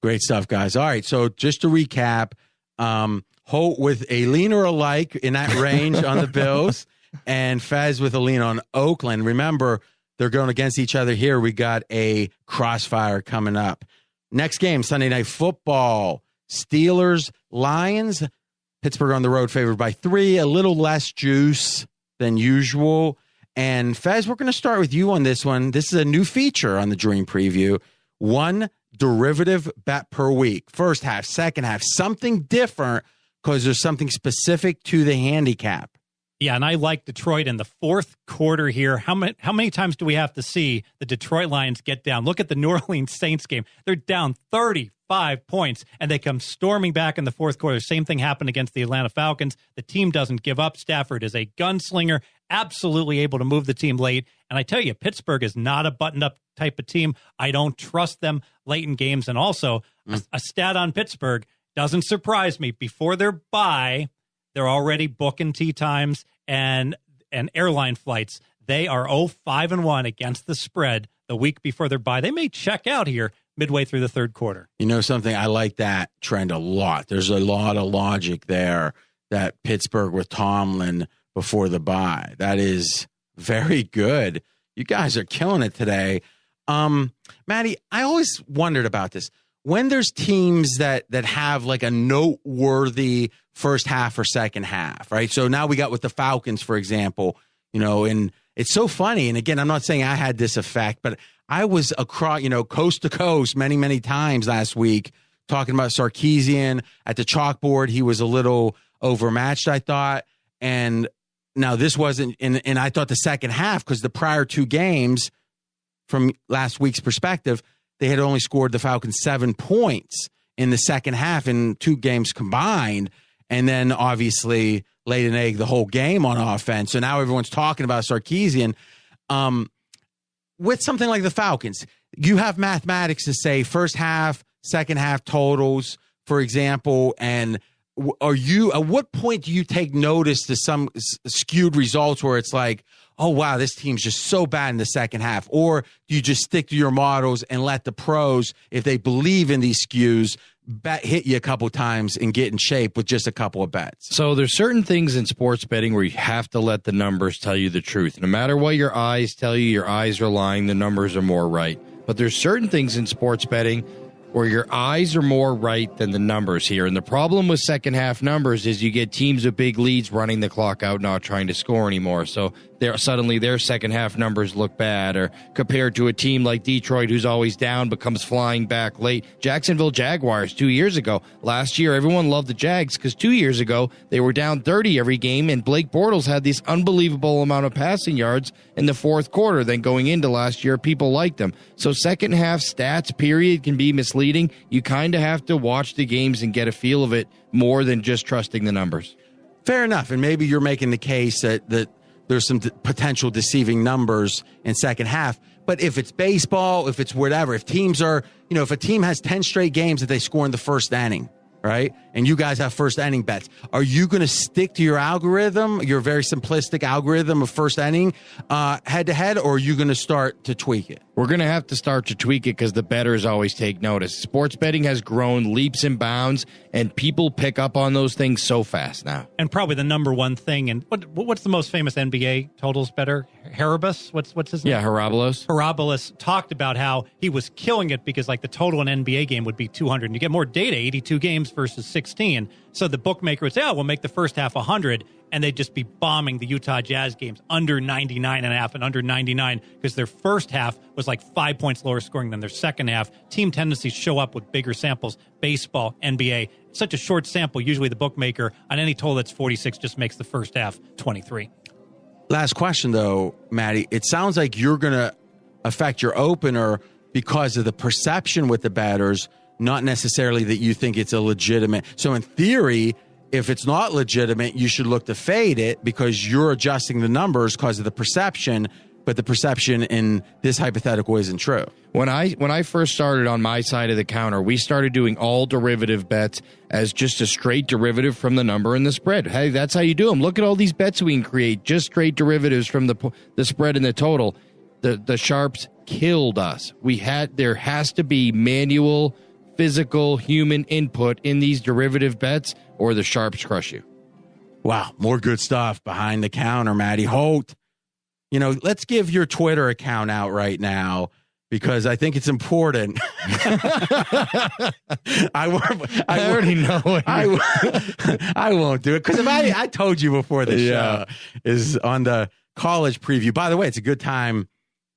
Great stuff, guys. All right, so just to recap, Holt with a lean or a like in that range on the Bills, and Fez with a lean on Oakland. Remember, they're going against each other here. We got a crossfire coming up. Next game, Sunday Night Football, Steelers, Lions. Pittsburgh on the road favored by 3, a little less juice than usual. And Fez, we're going to start with you on this one. This is a new feature on the Dream Preview. 1 derivative bet per week. First half, second half, something different because there's something specific to the handicap. Yeah, and I like Detroit in the fourth quarter here. How many times do we have to see the Detroit Lions get down? Look at the New Orleans Saints game. They're down 35 points, and they come storming back in the fourth quarter. Same thing happened against the Atlanta Falcons. The team doesn't give up. Stafford is a gunslinger, absolutely able to move the team late. And I tell you, Pittsburgh is not a buttoned-up type of team. I don't trust them late in games. And also, a stat on Pittsburgh doesn't surprise me. Before their bye, they're already booking tee times and airline flights. They are 0-5-1 against the spread the week before their bye. They may check out here midway through the third quarter. You know something? I like that trend a lot. There's a lot of logic there that Pittsburgh with Tomlin before the bye. That is very good. You guys are killing it today. Matty, I always wondered about this. When there's teams that have like a noteworthy first half or second half, right? So now we got with the Falcons, for example, and it's so funny. And again, I'm not saying I had this effect, but I was across, coast to coast many, many times last week talking about Sarkisian at the chalkboard. He was a little overmatched, I thought. And now this wasn't, and I thought the second half, because the prior 2 games from last week's perspective, they had only scored the Falcons 7 points in the second half in 2 games combined, and then obviously laid an egg the whole game on offense. So now everyone's talking about Sarkisian. With something like the Falcons, you have mathematics to say first half, second half totals, for example, and at what point do you take notice to some skewed results where it's like, oh, wow, this team's just so bad in the second half? Or do you just stick to your models and let the pros, if they believe in these skews, hit you a couple times and get in shape with just a couple of bets? So there's certain things in sports betting where you have to let the numbers tell you the truth. No matter what your eyes tell you, your eyes are lying, the numbers are more right. But there's certain things in sports betting where your eyes are more right than the numbers here. And the problem with second half numbers is you get teams with big leads running the clock out, not trying to score anymore. So suddenly their second half numbers look bad, or compared to a team like Detroit, who's always down but comes flying back late. Jacksonville Jaguars 2 years ago. Last year, everyone loved the Jags because 2 years ago they were down 30 every game, and Blake Bortles had this unbelievable amount of passing yards in the fourth quarter. Then going into last year, people liked them. So second half stats, period, can be misleading. You kind of have to watch the games and get a feel of it more than just trusting the numbers. Fair enough. And maybe you're making the case that there's some potential deceiving numbers in second half. But if it's baseball, if it's whatever, if teams are, if a team has 10 straight games that they score in the first inning, right? And you guys have first inning bets. Are you going to stick to your algorithm, your very simplistic algorithm of first inning head to head, or are you going to start to tweak it? We're going to have to start to tweak it because the bettors always take notice. Sports betting has grown leaps and bounds, and people pick up on those things so fast now. And probably the number one thing, and what's the most famous NBA totals bettor? Harabus? What's his name? Yeah, Harabolos. Harabolos talked about how he was killing it because like the total in an NBA game would be 200. And you get more data, 82 games versus 16. So the bookmaker would say, we'll make the first half 100. And they'd just be bombing the Utah Jazz games under 99.5 and under 99 because their first half was like 5 points lower scoring than their second half. Team tendencies show up with bigger samples. Baseball, NBA, such a short sample. Usually the bookmaker on any total that's 46 just makes the first half 23. Last question, though, Matty. It sounds like you're going to affect your opener because of the perception with the batters, not necessarily that you think it's a legitimate. So in theory, if it's not legitimate, you should look to fade it because you're adjusting the numbers because of the perception, but the perception in this hypothetical isn't true. When I first started on my side of the counter, we started doing all derivative bets as just a straight derivative from the number and the spread. Hey, that's how you do them. Look at all these bets we can create, just straight derivatives from the spread and the total. The sharps killed us. There has to be manual, physical, human input in these derivative bets, or the sharps crush you. Wow, more good stuff behind the counter, Matty Holt. Let's give your Twitter account out right now because I think it's important. I already know it. I won't do it because if I told you before the show is on the college preview. By the way, it's a good time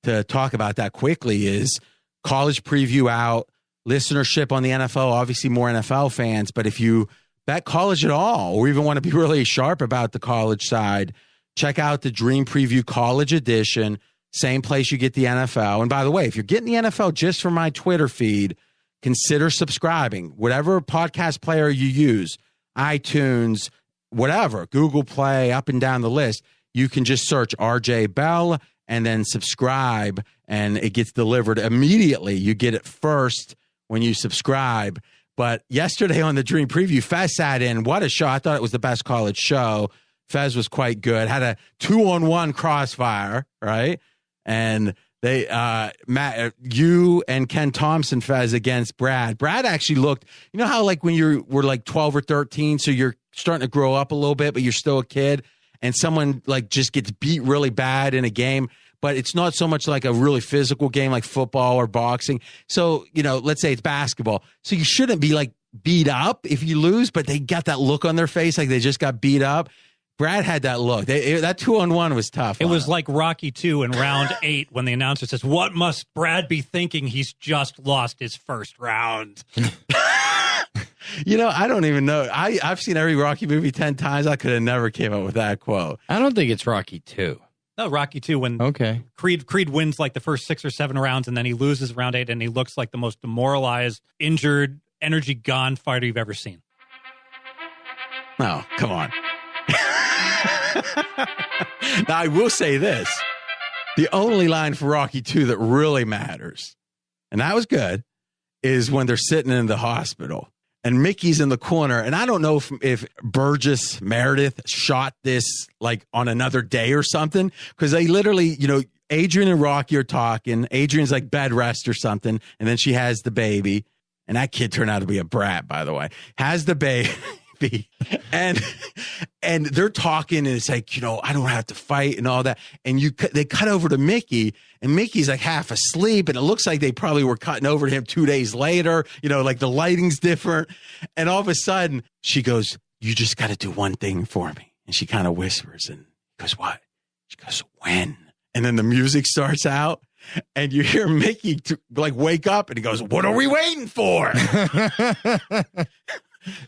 to talk about that quickly. Is college preview out? Listenership on the NFL, obviously more NFL fans, but if you bet college at all, or even want to be really sharp about the college side, check out the Dream Preview College Edition, same place you get the NFL. And by the way, if you're getting the NFL just from my Twitter feed, consider subscribing. Whatever podcast player you use, iTunes, whatever, Google Play, up and down the list, you can just search RJ Bell and then subscribe, and it gets delivered immediately. You get it first when you subscribe. But yesterday on the Dream Preview, Fez sat in. What a show. I thought it was the best college show. Fez was quite good. Had a 2-on-1 crossfire, right? And they, Matt, you and Ken Thompson, Fez, against Brad. Brad actually looked, how like when you were like 12 or 13, so you're starting to grow up a little bit, but you're still a kid, and someone like just gets beat really bad in a game. But it's not so much like a really physical game like football or boxing. So, let's say it's basketball. So you shouldn't be like beat up if you lose, but they got that look on their face like they just got beat up. Brad had that look. That 2-on-1 was tough. It was like Rocky 2 in round 8 when the announcer says, "What must Brad be thinking? He's just lost his first round." I don't even know. I've seen every Rocky movie 10 times. I could have never came up with that quote. I don't think it's Rocky 2. No, Rocky 2 when Creed wins like the first 6 or 7 rounds, and then he loses round 8, and he looks like the most demoralized, injured, energy gone fighter you've ever seen. Oh, come on. Now, I will say this. The only line for Rocky 2 that really matters, and that was good, is when they're sitting in the hospital. And Mickey's in the corner, and I don't know if Burgess Meredith shot this like on another day or something, because they literally, Adrian and Rocky are talking. Adrian's like bed rest or something, and then she has the baby, and that kid turned out to be a brat, by the way. Has the baby, and And they're talking, and it's like, I don't have to fight and all that. And they cut over to Mickey, and Mickey's like half asleep, and it looks like they probably were cutting over to him 2 days later. Like the lighting's different. And all of a sudden, she goes, "You just got to do one thing for me." And she kind of whispers, and he goes, "What?" She goes, "When?" And then the music starts out, and you hear Mickey wake up, and he goes, "What are we waiting for?"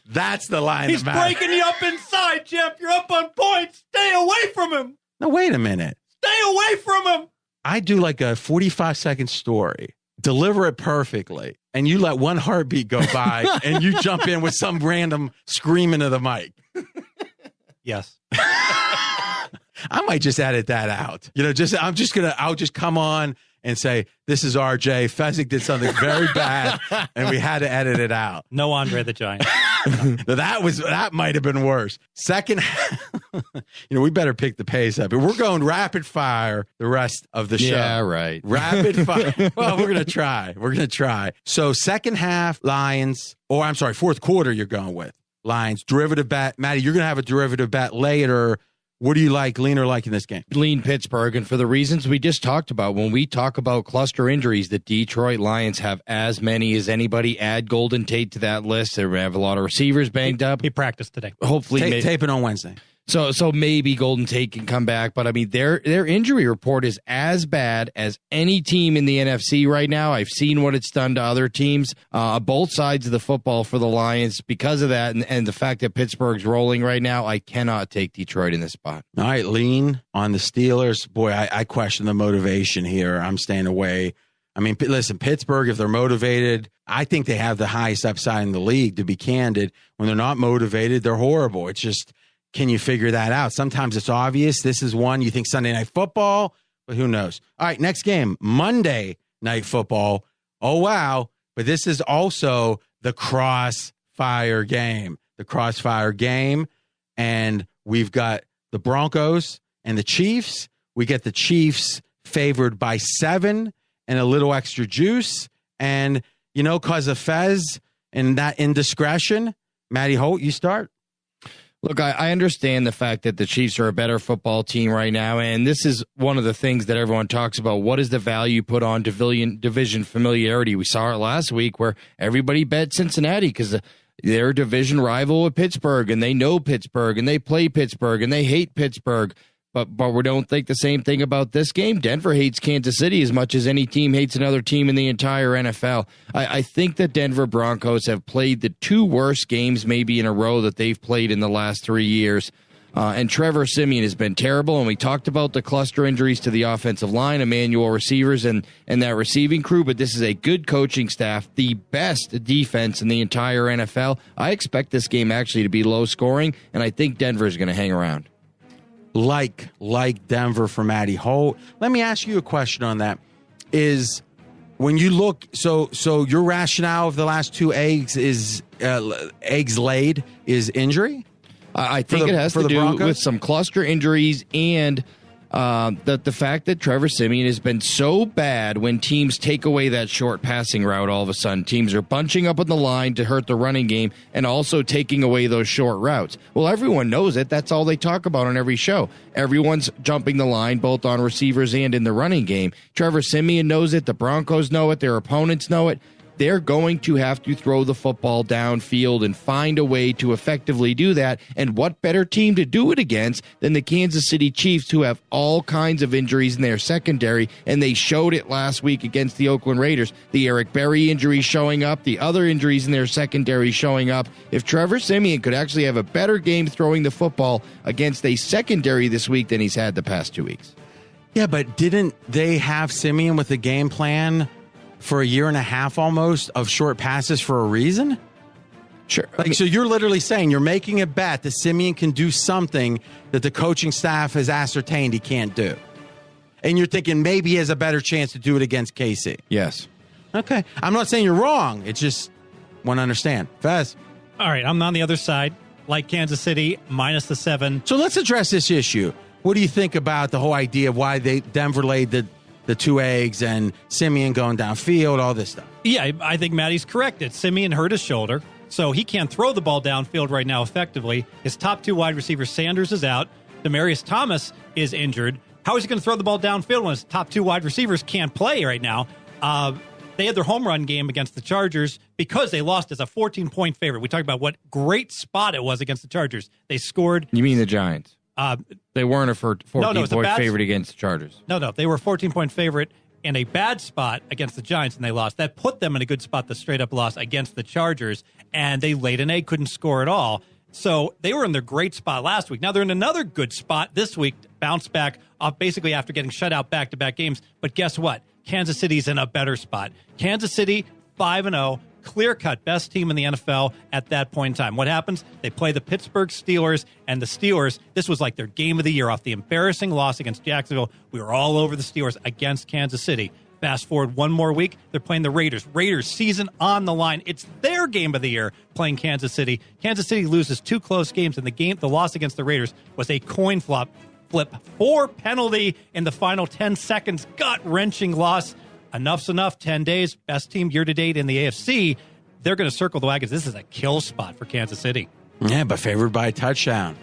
That's the line. He's breaking you up inside, Jeff. You're up on points. Stay away from him. No, wait a minute. Stay away from him. I do like a 45-second story, deliver it perfectly, and you let one heartbeat go by, and you jump in with some random screaming of the mic. Yes. I might just edit that out. I'll just come on and say, "This is RJ. Fezzik did something very bad, and we had to edit it out." No Andre the Giant. That might have been worse. Second, we better pick the pace up. We're going rapid fire the rest of the show. Yeah, right. Rapid fire. Well, we're going to try. So second half, Lions, fourth quarter you're going with. Lions, derivative bet. Matty, you're going to have a derivative bet later. What do you lean or like in this game? Lean Pittsburgh, and for the reasons we just talked about. When we talk about cluster injuries, the Detroit Lions have as many as anybody. Add Golden Tate to that list. They have a lot of receivers banged up. He practiced today. Hopefully, taping on Wednesday. So maybe Golden Tate can come back, but I mean their injury report is as bad as any team in the NFC right now. I've seen what it's done to other teams, both sides of the football for the Lions. Because of that, and the fact that Pittsburgh's rolling right now, I cannot take Detroit in this spot. All right, lean on the Steelers. Boy, I question the motivation here. I'm staying away. I mean, listen, Pittsburgh, if they're motivated, I think they have the highest upside in the league, to be candid. When they're not motivated, they're horrible. It's just, can you figure that out? Sometimes it's obvious. This is one you think Sunday Night Football, but who knows? All right, next game, Monday Night Football. Oh, wow. But this is also the crossfire game. And we've got the Broncos and the Chiefs. We get the Chiefs favored by 7 and a little extra juice. And, because of Fez and that indiscretion, Matty Holt, you start. Look, I understand the fact that the Chiefs are a better football team right now, and this is one of the things that everyone talks about. What is the value put on division familiarity? We saw it last week where everybody bet Cincinnati because they're a division rival with Pittsburgh, and they know Pittsburgh, and they play Pittsburgh, and they hate Pittsburgh. But we don't think the same thing about this game. Denver hates Kansas City as much as any team hates another team in the entire NFL. I think the Denver Broncos have played the 2 worst games maybe in a row that they've played in the last 3 years. And Trevor Siemian has been terrible. And we talked about the cluster injuries to the offensive line, Emmanuel receivers, and that receiving crew. But this is a good coaching staff, the best defense in the entire NFL. I expect this game actually to be low scoring, and I think Denver is going to hang around. Like Denver for Matty Holt. Let me ask you a question on that. Is when you look, so your rationale of the last 2 eggs is eggs laid is injury? I think it has to do with some cluster injuries and the fact that Trevor Siemian has been so bad when teams take away that short passing route. All of a sudden, teams are bunching up on the line to hurt the running game and also taking away those short routes. Well, everyone knows it. That's all they talk about on every show. Everyone's jumping the line, both on receivers and in the running game. Trevor Siemian knows it. The Broncos know it. Their opponents know it. They're going to have to throw the football downfield and find a way to effectively do that. And what better team to do it against than the Kansas City Chiefs, who have all kinds of injuries in their secondary, and they showed it last week against the Oakland Raiders. The Eric Berry injury showing up, the other injuries in their secondary showing up. If Trevor Siemian could actually have a better game throwing the football against a secondary this week than he's had the past 2 weeks. Yeah, but didn't they have Siemian with a game plan for a year and a half almost of short passes for a reason? Sure. So you're literally saying you're making a bet that Siemian can do something that the coaching staff has ascertained he can't do. And you're thinking maybe he has a better chance to do it against KC. Yes. Okay. I'm not saying you're wrong. It's just want to understand. Fez. All right. I'm on the other side. Like Kansas City, minus the 7. So let's address this issue. What do you think about the whole idea of why Denver laid the 2 eggs and Siemian going downfield, all this stuff? Yeah, I think Matty's correct. Siemian hurt his shoulder. So he can't throw the ball downfield right now effectively. His top 2 wide receivers, Sanders, is out. Demaryius Thomas is injured. How is he going to throw the ball downfield when his top 2 wide receivers can't play right now? They had their home run game against the Chargers because they lost as a 14-point favorite. We talked about what great spot it was against the Chargers. They scored. You mean the Giants? They weren't a 14-point favorite against the Chargers. No, they were a 14-point favorite in a bad spot against the Giants, and they lost. That put them in a good spot, the straight-up loss against the Chargers, and they laid an egg, couldn't score at all. So they were in their great spot last week. Now they're in another good spot this week, bounce back off basically after getting shut out back-to-back games. But guess what? Kansas City's in a better spot. Kansas City, 5-0, clear-cut best team in the NFL at that point in time. What happens? They play the Pittsburgh Steelers, and the Steelers, this was like their game of the year off the embarrassing loss against Jacksonville. We were all over the Steelers against Kansas City. Fast forward one more week, they're playing the Raiders. Raiders season on the line. It's their game of the year playing Kansas City. Kansas City loses 2 close games, and the loss against the Raiders was a coin flip, 4 penalty in the final 10 seconds, gut-wrenching loss. Enough's enough, 10 days, best team year-to-date in the AFC. They're going to circle the wagons. This is a kill spot for Kansas City. Yeah, but favored by a touchdown.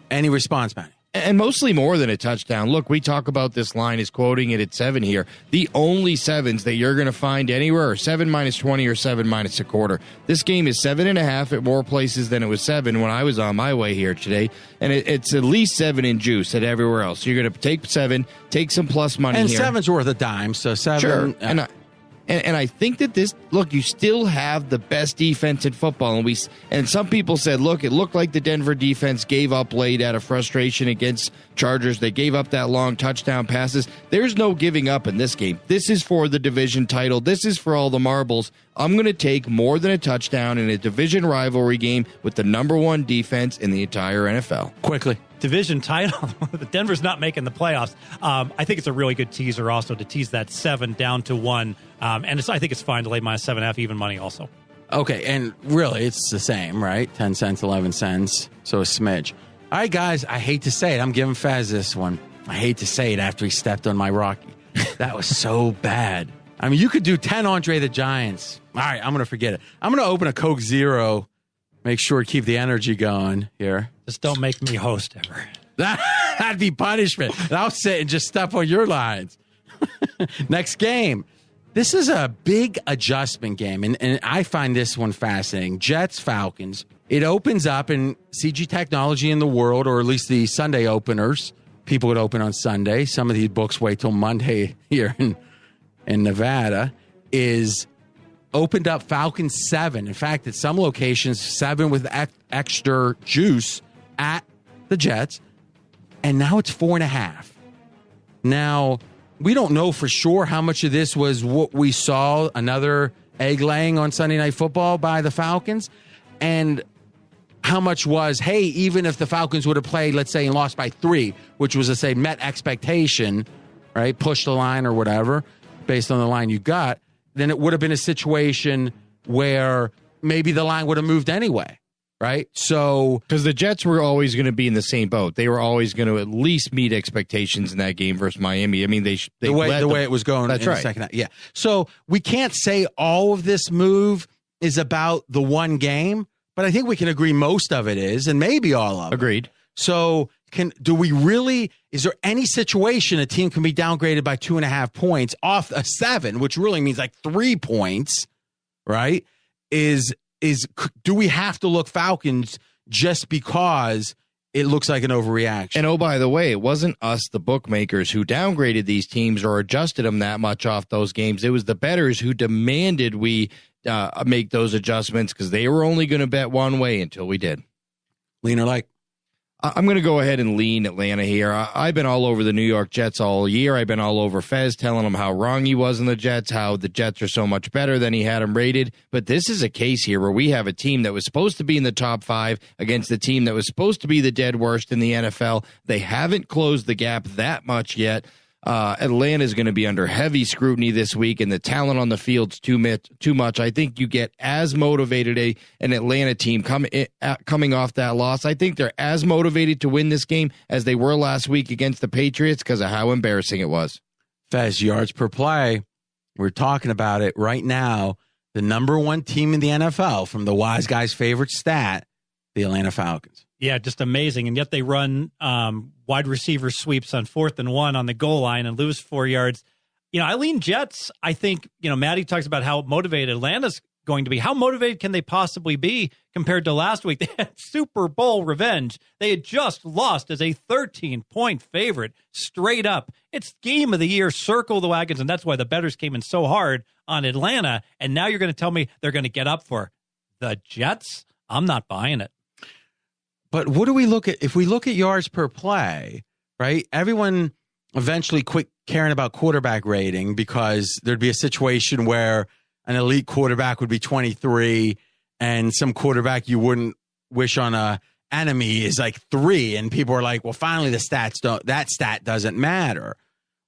Any response, Matty? And mostly more than a touchdown. Look, we talk about this line is quoting it at 7 here. The only 7s that you're going to find anywhere are 7 minus 20 or 7 minus a quarter. This game is 7.5 at more places than it was 7 when I was on my way here today. And it's at least 7 in juice at everywhere else. So you're going to take 7, take some plus money and here. And 7's worth a dime, so 7. Sure. And I think that look, you still have the best defense in football. And some people said, look, it looked like the Denver defense gave up late out of frustration against Chargers. They gave up that long touchdown passes. There's no giving up in this game. This is for the division title. This is for all the marbles. I'm going to take more than a touchdown in a division rivalry game with the number 1 defense in the entire NFL. Quickly. Division title. Denver's not making the playoffs. I think it's a really good teaser also to tease that 7 down to 1. And I think it's fine to lay minus 7.5 even money also. Okay, and really it's the same, right? 10 cents, 11 cents, so a smidge. All right, guys, I hate to say it. I'm giving Fez this one. I hate to say it after he stepped on my Rocky. That was so bad. I mean, you could do 10 Andre the Giants. All right, I'm going to forget it. I'm going to open a Coke Zero. Make sure to keep the energy going here. Just don't make me host ever. That'd be punishment. And I'll sit and just step on your lines. Next game. This is a big adjustment game, and I find this one fascinating. Jets, Falcons. It opens up, and CG Technology in the world, or at least the Sunday openers, people would open on Sunday. Some of these books wait till Monday here in Nevada, is opened up Falcons 7. In fact, at some locations, 7 with extra juice at the Jets. And now it's 4.5. Now, we don't know for sure how much of this was what we saw, another egg laying on Sunday Night Football by the Falcons, and how much was, hey, even if the Falcons would have played, let's say, and lost by 3, which was, let's say, met expectation, right, push the line or whatever, based on the line you got, then it would have been a situation where maybe the line would have moved anyway. Right. So because the Jets were always going to be in the same boat. They were always going to at least meet expectations in that game versus Miami. I mean, they the way it was going. That's in right. The second half. Yeah. So we can't say all of this move is about the one game, but I think we can agree most of it is, and maybe all of it. Agreed. So do we really, is there any situation a team can be downgraded by 2.5 points off a 7, which really means like 3 points, right? Do we have to look Falcons just because it looks like an overreaction? And oh, by the way, it wasn't us, the bookmakers, who downgraded these teams or adjusted them that much off those games. It was the bettors who demanded we make those adjustments because they were only going to bet one way until we did. Lean or like? I'm going to go ahead and lean Atlanta here. I've been all over the New York Jets all year. I've been all over Fez, telling him how wrong he was in the Jets, how the Jets are so much better than he had them rated. But this is a case here where we have a team that was supposed to be in the top 5 against the team that was supposed to be the dead worst in the NFL. They haven't closed the gap that much yet. Atlanta is going to be under heavy scrutiny this week, and the talent on the field's too much. I think you get as motivated an Atlanta team coming off that loss. I think they're as motivated to win this game as they were last week against the Patriots because of how embarrassing it was. Fez, yards per play. We're talking about it right now. the number one team in the NFL from the wise guy's favorite stat, the Atlanta Falcons. Yeah, just amazing. And yet they run wide receiver sweeps on 4th and 1 on the goal line and lose 4 yards. I lean Jets. I think, Matty talks about how motivated Atlanta's going to be. How motivated can they possibly be compared to last week? They had Super Bowl revenge. They had just lost as a 13-point favorite straight up. It's game of the year. Circle the wagons, and that's why the bettors came in so hard on Atlanta. And now you're going to tell me they're going to get up for the Jets? I'm not buying it. But what do we look at? If we look at yards per play, right? Everyone eventually quit caring about quarterback rating because there'd be a situation where an elite quarterback would be 23 and some quarterback you wouldn't wish on a enemy is like 3. And people are like, well, finally that stat doesn't matter.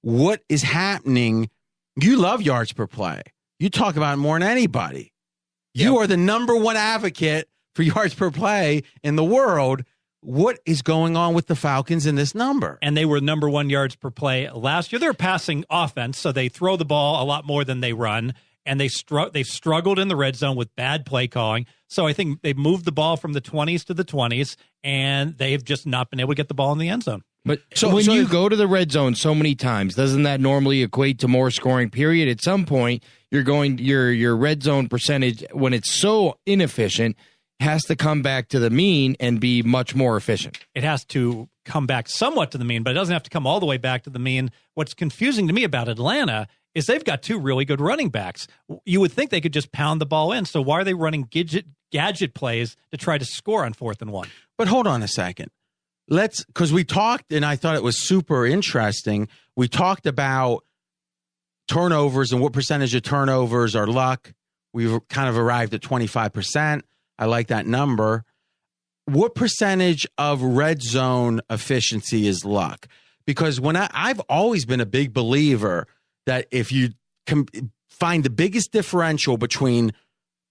What is happening? You love yards per play. You talk about it more than anybody. You are the number one advocate for yards per play in the world. What is going on with the Falcons in this number? And they were number 1 yards per play last year. They're passing offense, so they throw the ball a lot more than they run. And they've struggled in the red zone with bad play calling. So I think they've moved the ball from the 20s to the 20s, and they've just not been able to get the ball in the end zone. But when you go to the red zone so many times, doesn't that normally equate to more scoring, period? At some point, your red zone percentage, when it's so inefficient, has to come back to the mean and be much more efficient. It has to come back somewhat to the mean, but it doesn't have to come all the way back to the mean. What's confusing to me about Atlanta is they've got 2 really good running backs. You would think they could just pound the ball in. So why are they running gadget plays to try to score on 4th and 1? But hold on a second. Because we talked, and I thought it was super interesting. We talked about turnovers and what percentage of turnovers are luck. We've kind of arrived at 25%. I like that number. What percentage of red zone efficiency is luck? Because I've always been a big believer that if you find the biggest differential between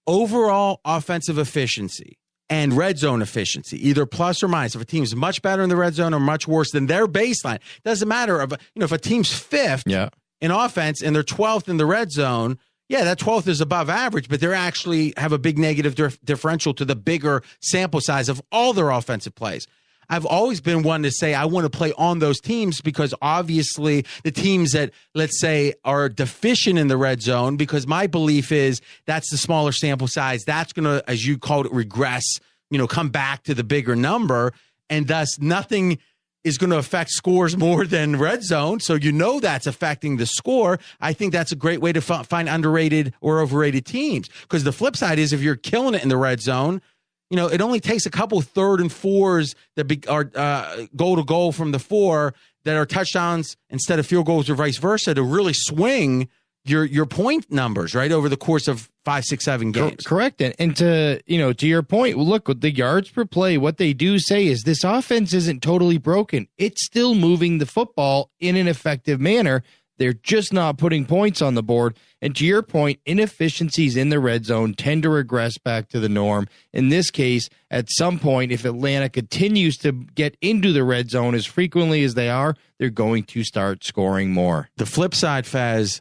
overall offensive efficiency and red zone efficiency, either plus or minus, if a team's much better in the red zone or much worse than their baseline, it doesn't matter. If a team's 5th in offense and they're 12th in the red zone, that 12th is above average, but they actually have a big negative differential to the bigger sample size of all their offensive plays. I've always been one to say I want to play on those teams because obviously the teams that, let's say, are deficient in the red zone, because my belief is that's the smaller sample size. That's going to, as you called it, regress, come back to the bigger number. And thus nothing is going to affect scores more than red zone. So that's affecting the score. I think that's a great way to find underrated or overrated teams. Because the flip side is if you're killing it in the red zone, it only takes a couple 3rd and 4s that are goal to goal from the 4 that are touchdowns instead of field goals or vice versa to really swing your point numbers right over the course of 5, 6, 7 games. Correct. And to your point, look, with the yards per play, what they do say is this offense isn't totally broken. It's still moving the football in an effective manner. They're just not putting points on the board. And to your point, inefficiencies in the red zone tend to regress back to the norm. In this case, at some point, if Atlanta continues to get into the red zone as frequently as they are, they're going to start scoring more. The flip side, Fez,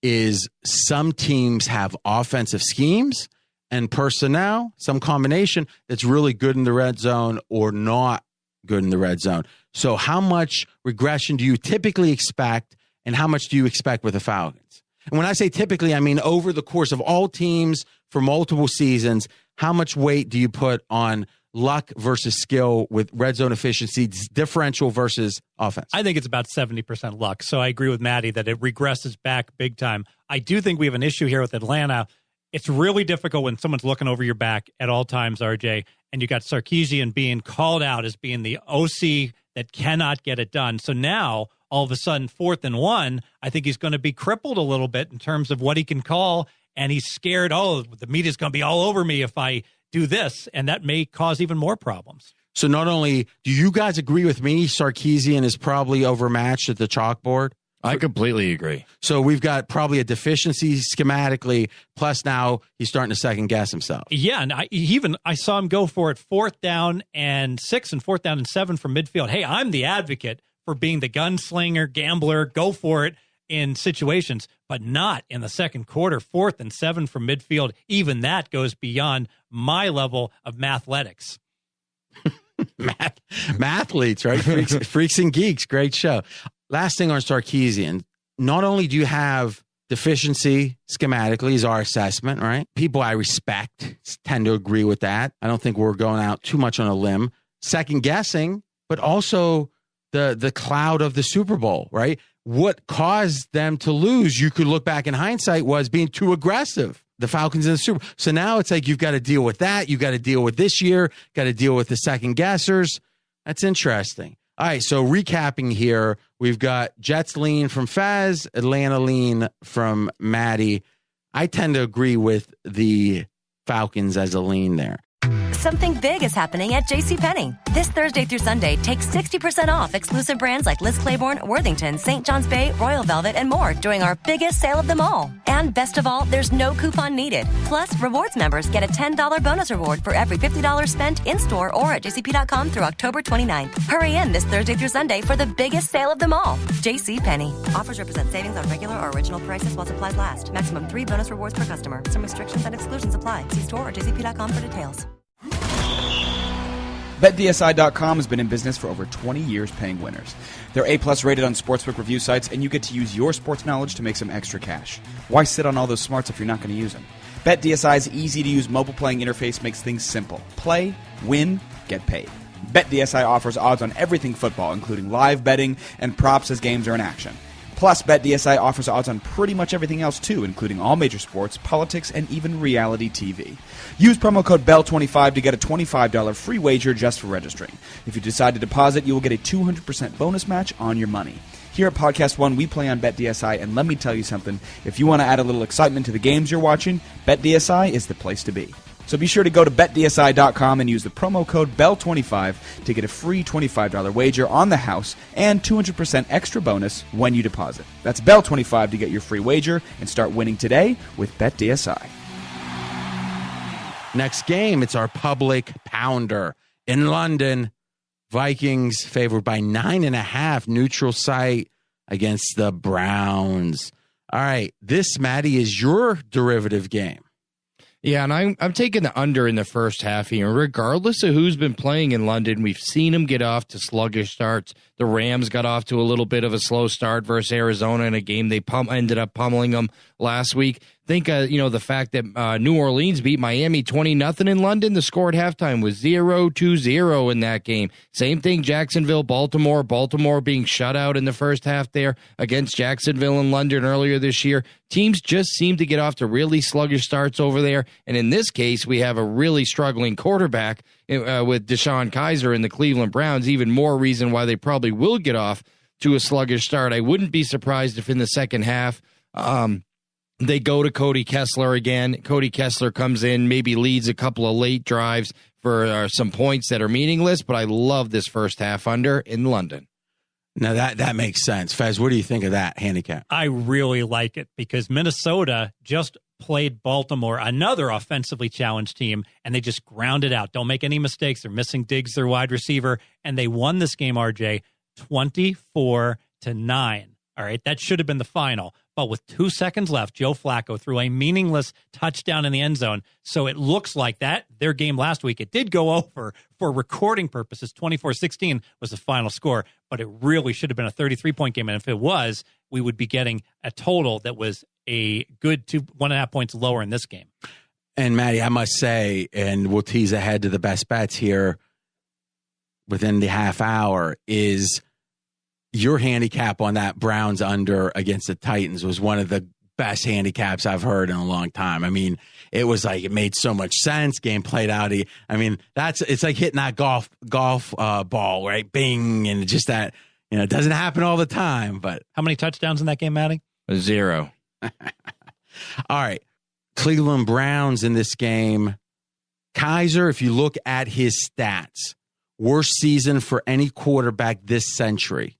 is some teams have offensive schemes and personnel, some combination that's really good in the red zone or not good in the red zone. So how much regression do you typically expect? And how much do you expect with the Falcons? And when I say typically, I mean over the course of all teams for multiple seasons, how much weight do you put on luck versus skill with red zone efficiency, differential versus offense? I think it's about 70% luck. So I agree with Matty that it regresses back big time. I do think we have an issue here with Atlanta. It's really difficult when someone's looking over your back at all times, RJ, and you got Sarkisian being called out as being the OC that cannot get it done. So now, all of a sudden, 4th and 1, I think he's going to be crippled a little bit in terms of what he can call, and he's scared, the media's going to be all over me if I do this, and that may cause even more problems. So not only do you guys agree with me, Sarkisian is probably overmatched at the chalkboard? I completely agree. So we've got probably a deficiency schematically, plus now he's starting to second guess himself. Yeah, and I saw him go for it 4th down and 6 and 4th down and 7 from midfield. Hey, I'm the advocate for being the gunslinger, gambler, go for it in situations. but not in the second quarter. 4th and 7 from midfield. Even that goes beyond my level of mathletics. Mathletes, right? Freaks and Geeks. Great show. Last thing on Sarkisian. Not only do you have deficiency schematically is our assessment, right? People I respect tend to agree with that. I don't think we're going out too much on a limb. Second guessing, but also the cloud of the Super Bowl, right? What caused them to lose, you could look back in hindsight, was being too aggressive. The Falcons in the Super Bowl. So now it's like you've got to deal with that. You've got to deal with this year. Got to deal with the second guessers. That's interesting. All right, so recapping here, we've got Jets lean from Fez, Atlanta lean from Matty. I tend to agree with the Falcons as a lean there. Something big is happening at JCPenney. This Thursday through Sunday, take 60% off exclusive brands like Liz Claiborne, Worthington, St. John's Bay, Royal Velvet, and more during our biggest sale of them all. And best of all, there's no coupon needed. Plus, rewards members get a $10 bonus reward for every $50 spent in-store or at jcp.com through October 29th. Hurry in this Thursday through Sunday for the biggest sale of them all. JCPenney. Offers represent savings on regular or original prices while supplies last. Maximum 3 bonus rewards per customer. Some restrictions and exclusions apply. See store or jcp.com for details. BetDSI.com has been in business for over 20 years paying winners. They're A-plus rated on sportsbook review sites, and you get to use your sports knowledge to make some extra cash. Why sit on all those smarts if you're not going to use them? BetDSI's easy-to-use mobile playing interface makes things simple. Play, win, get paid. BetDSI offers odds on everything football, including live betting and props as games are in action. Plus, BetDSI offers odds on pretty much everything else too, including all major sports, politics, and even reality TV. Use promo code BELL25 to get a $25 free wager just for registering. If you decide to deposit, you will get a 200% bonus match on your money. Here at Podcast One, we play on BetDSI, and let me tell you something. If you want to add a little excitement to the games you're watching, BetDSI is the place to be. So be sure to go to BetDSI.com and use the promo code BELL25 to get a free $25 wager on the house and 200% extra bonus when you deposit. That's BELL25 to get your free wager and start winning today with BetDSI. Next game, it's our public pounder in London. Vikings favored by 9.5, neutral site against the Browns. All right, this, Matty, is your derivative game. Yeah, and I'm taking the under in the first half here. Regardless of who's been playing in London, we've seen them get off to sluggish starts. The Rams got off to a little bit of a slow start versus Arizona in a game they ended up pummeling them last week. Think, the fact that New Orleans beat Miami 20-0 in London. The score at halftime was 0-0 in that game. Same thing, Jacksonville, Baltimore. Baltimore being shut out in the first half there against Jacksonville in London earlier this year. Teams just seem to get off to really sluggish starts over there. And in this case, we have a really struggling quarterback with Deshaun Kaiser and the Cleveland Browns. Even more reason why they probably will get off to a sluggish start. I wouldn't be surprised if in the second half, they go to Cody Kessler again. Cody Kessler comes in, maybe leads a couple of late drives for some points that are meaningless, but I love this first half under in London. Now, that makes sense. Fez, what do you think of that handicap? I really like it because Minnesota just played Baltimore, another offensively challenged team, and they just ground it out. Don't make any mistakes. They're missing Diggs, their wide receiver, and they won this game, RJ, 24-9. All right, that should have been the final. But with 2 seconds left, Joe Flacco threw a meaningless touchdown in the end zone. So it looks like that, their game last week, it did go over for recording purposes. 24-16 was the final score, but it really should have been a 33-point game. And if it was, we would be getting a total that was a good 1.5 points lower in this game. And, Matty, I must say, and we'll tease ahead to the best bets here within the half hour, is your handicap on that Browns under against the Titans was one of the best handicaps I've heard in a long time. I mean, it was like, it made so much sense. Game played out. I mean, it's like hitting that golf ball, right? Bing. And just that, it doesn't happen all the time, but. How many touchdowns in that game, Matty? 0. All right. Cleveland Browns in this game. Kaiser, if you look at his stats, worst season for any quarterback this century.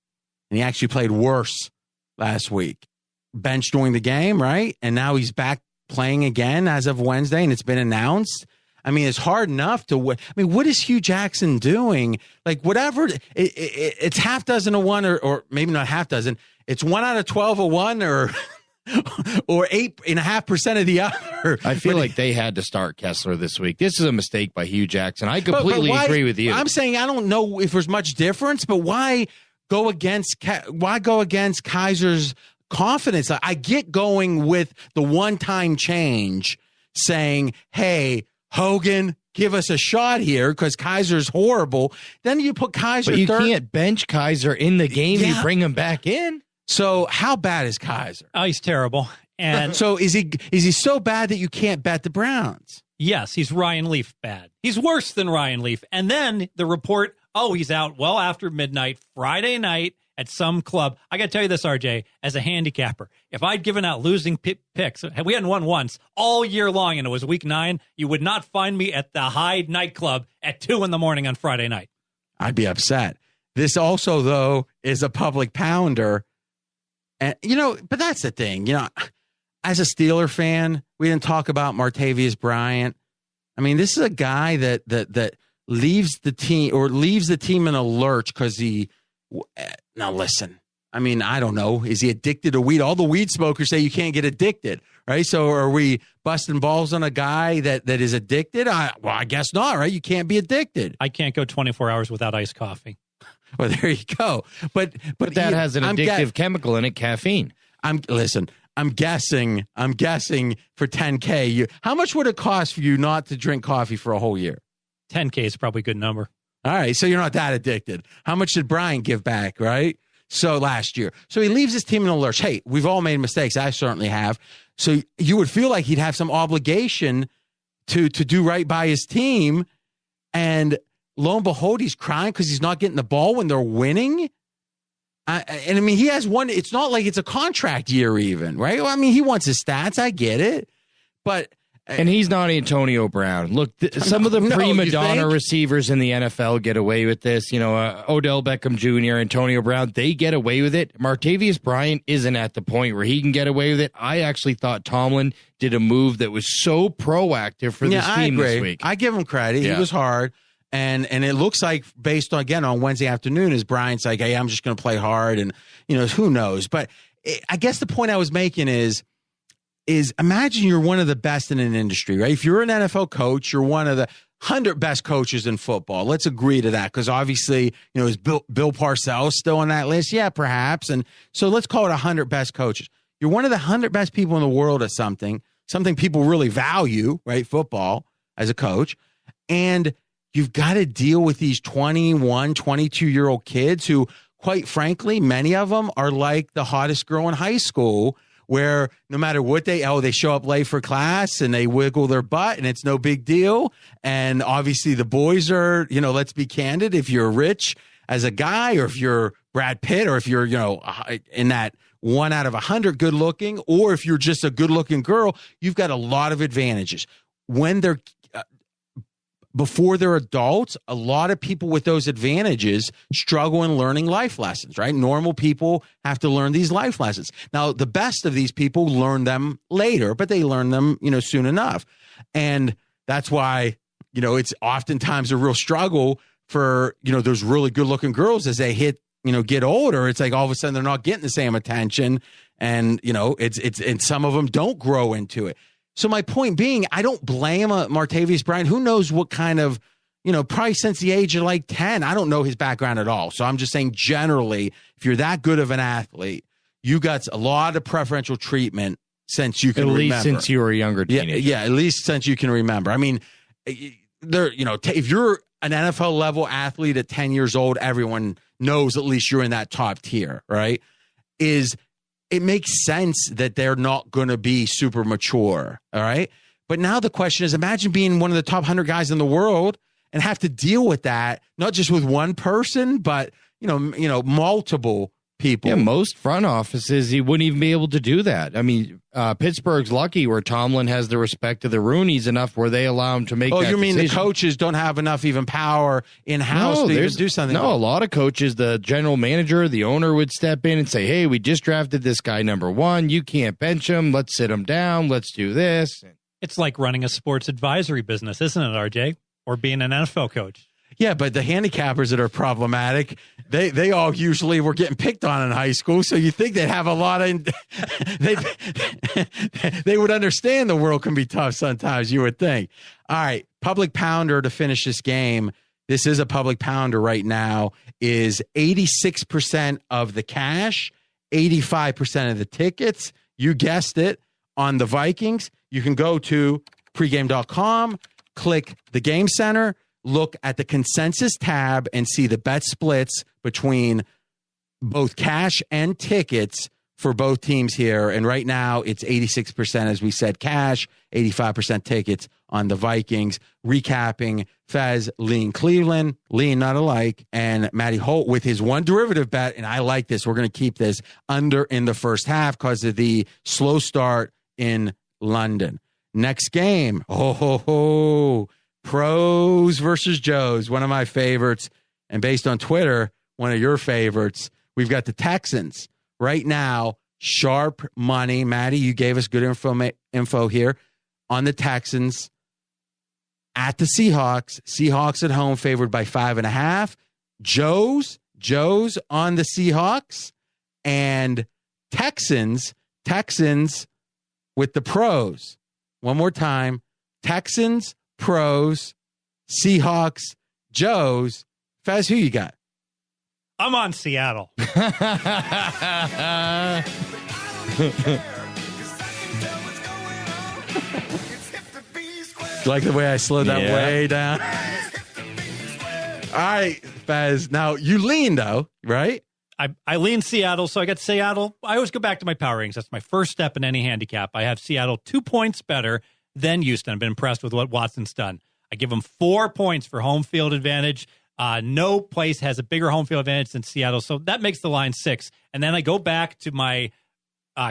And he actually played worse last week. Benched during the game, right? And now he's back playing again as of Wednesday, and it's been announced. I mean, it's hard enough to win. I mean, what is Hugh Jackson doing? Like, whatever. It's half dozen of one, or maybe not half dozen. It's 1 out of 12 of one, or or 8.5% of the other. I feel like they had to start Kessler this week. This is a mistake by Hugh Jackson. I completely agree with you. I'm saying I don't know if there's much difference, but why go against Kaiser's confidence? I get going with the one-time change, saying, "Hey, Hogan, give us a shot here because Kaiser's horrible." Then you put Kaiser, but you can't bench Kaiser in the game. Yeah. You bring him back in. So how bad is Kaiser? Oh, he's terrible. And so is he so bad that you can't bet the Browns? Yes, he's Ryan Leaf bad. He's worse than Ryan Leaf. And then the report, he's out well after midnight, Friday night at some club. I got to tell you this, RJ, as a handicapper, if I'd given out losing picks, we hadn't won once all year long and it was week 9, you would not find me at the Hyde nightclub at 2 a.m. on Friday night. I'd be upset. This also, though, is a public pounder. And, but that's the thing, as a Steeler fan, we didn't talk about Martavius Bryant. I mean, this is a guy that leaves the team in a lurch because now listen, I mean, I don't know. Is he addicted to weed? All the weed smokers say you can't get addicted, right? So are we busting balls on a guy that is addicted? I guess not, right? You can't be addicted. I can't go 24 hours without iced coffee. Well, there you go. But that has an addictive chemical in it, caffeine. I'm guessing for $10K. How much would it cost for you not to drink coffee for a whole year? $10K is probably a good number. All right, so you're not that addicted. How much did Brian give back, right? So last year. So he leaves his team in a lurch. Hey, we've all made mistakes. I certainly have. So you would feel like he'd have some obligation to do right by his team, and lo and behold, he's crying because he's not getting the ball when they're winning. And I mean, he has one. It's not like it's a contract year even, right? Well, I mean, he wants his stats. I get it. But. And he's not Antonio Brown. Look, some of the prima donna receivers in the NFL get away with this. Odell Beckham Jr., Antonio Brown, they get away with it. Martavius Bryant isn't at the point where he can get away with it. I actually thought Tomlin did a move that was so proactive for this team this week. I give him credit. Yeah. He was hard. And it looks like, based on Wednesday afternoon, is Bryant's like, hey, I'm just going to play hard. And, who knows? But I guess the point I was making is imagine you're one of the best in an industry, right? If you're an NFL coach, you're one of the 100 best coaches in football. Let's agree to that, because obviously, is Bill Parcells still on that list? Yeah, perhaps. And so let's call it 100 best coaches. You're one of the 100 best people in the world at something people really value, right? Football as a coach. And you've got to deal with these 21, 22-year-old kids who, quite frankly, many of them are like the hottest girl in high school, where no matter what they show up late for class and they wiggle their butt and it's no big deal. And obviously the boys are, let's be candid, if you're rich as a guy, or if you're Brad Pitt, or if you're, in that 1 out of 100 good looking, or if you're just a good looking girl, you've got a lot of advantages. When they're before they're adults, a lot of people with those advantages struggle in learning life lessons, right? Normal people have to learn these life lessons. Now, the best of these people learn them later, but they learn them, soon enough. And that's why, it's oftentimes a real struggle for, those really good looking girls as they get older. It's like all of a sudden they're not getting the same attention, and, and some of them don't grow into it. So my point being, I don't blame Martavius Bryant. Who knows what kind of, probably since the age of like 10, I don't know his background at all. So I'm just saying, generally, if you're that good of an athlete, you got a lot of preferential treatment since you can remember. At least since you were a younger teenager. Yeah, at least since you can remember. I mean, if you're an NFL level athlete at 10 years old, everyone knows at least you're in that top tier, right? It makes sense that they're not going to be super mature, all right? But now the question is, imagine being one of the top 100 guys in the world and have to deal with that, not just with one person, but, multiple people. Yeah, most front offices, he wouldn't even be able to do that. I mean, Pittsburgh's lucky where Tomlin has the respect of the Rooneys enough where they allow him to make that you mean decision. The coaches don't have enough even power in-house to even do something? No, a lot of coaches, the general manager, the owner would step in and say, hey, we just drafted this guy number 1. You can't bench him. Let's sit him down. Let's do this. It's like running a sports advisory business, isn't it, RJ? Or being an NFL coach. Yeah, but the handicappers that are problematic, they all usually were getting picked on in high school. So you think they'd have a lot of they would understand the world can be tough sometimes, you would think. All right, public pounder to finish this game. This is a public pounder right now, is 86% of the cash, 85% of the tickets. You guessed it, on the Vikings. You can go to pregame.com, click the game center, look at the consensus tab, and see the bet splits between both cash and tickets for both teams here. And right now it's 86%, as we said, cash, 85% tickets on the Vikings. Recapping, Fez, lean Cleveland, lean not alike, and Matty Holt with his one derivative bet. And I like this. We're going to keep this under in the first half because of the slow start in London. Next game. Pros versus Joes, one of my favorites. And based on Twitter, one of your favorites. We've got the Texans right now, sharp money. Matty, you gave us good info here on the Texans at the Seahawks. Seahawks at home favored by 5.5. Joes on the Seahawks, and Texans with the pros. One more time. Texans, pros, Seahawks, Joes. Fez, who you got? I'm on Seattle. You like the way I slowed that way down? All right, Fez. Now, you lean, though, right? I lean Seattle, so I got Seattle. I always go back to my power ratings. That's my first step in any handicap. I have Seattle 2 points better than Houston. I've been impressed with what Watson's done. I give him 4 points for home field advantage. No place has a bigger home field advantage than Seattle, so that makes the line 6. And then I go back to my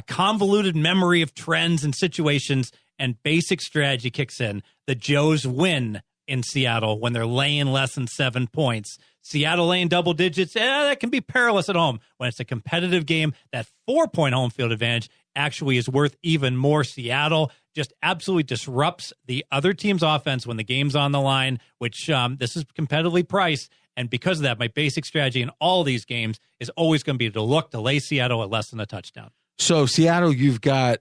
convoluted memory of trends and situations, and basic strategy kicks in. The Joes win in Seattle when they're laying less than 7 points. Seattle laying double digits, that can be perilous at home. When it's a competitive game, that 4-point home field advantage actually is worth even more. Seattle just absolutely disrupts the other team's offense when the game's on the line, which this is competitively priced. And because of that, my basic strategy in all these games is always going to be to look to lay Seattle at less than a touchdown. So Seattle, you've got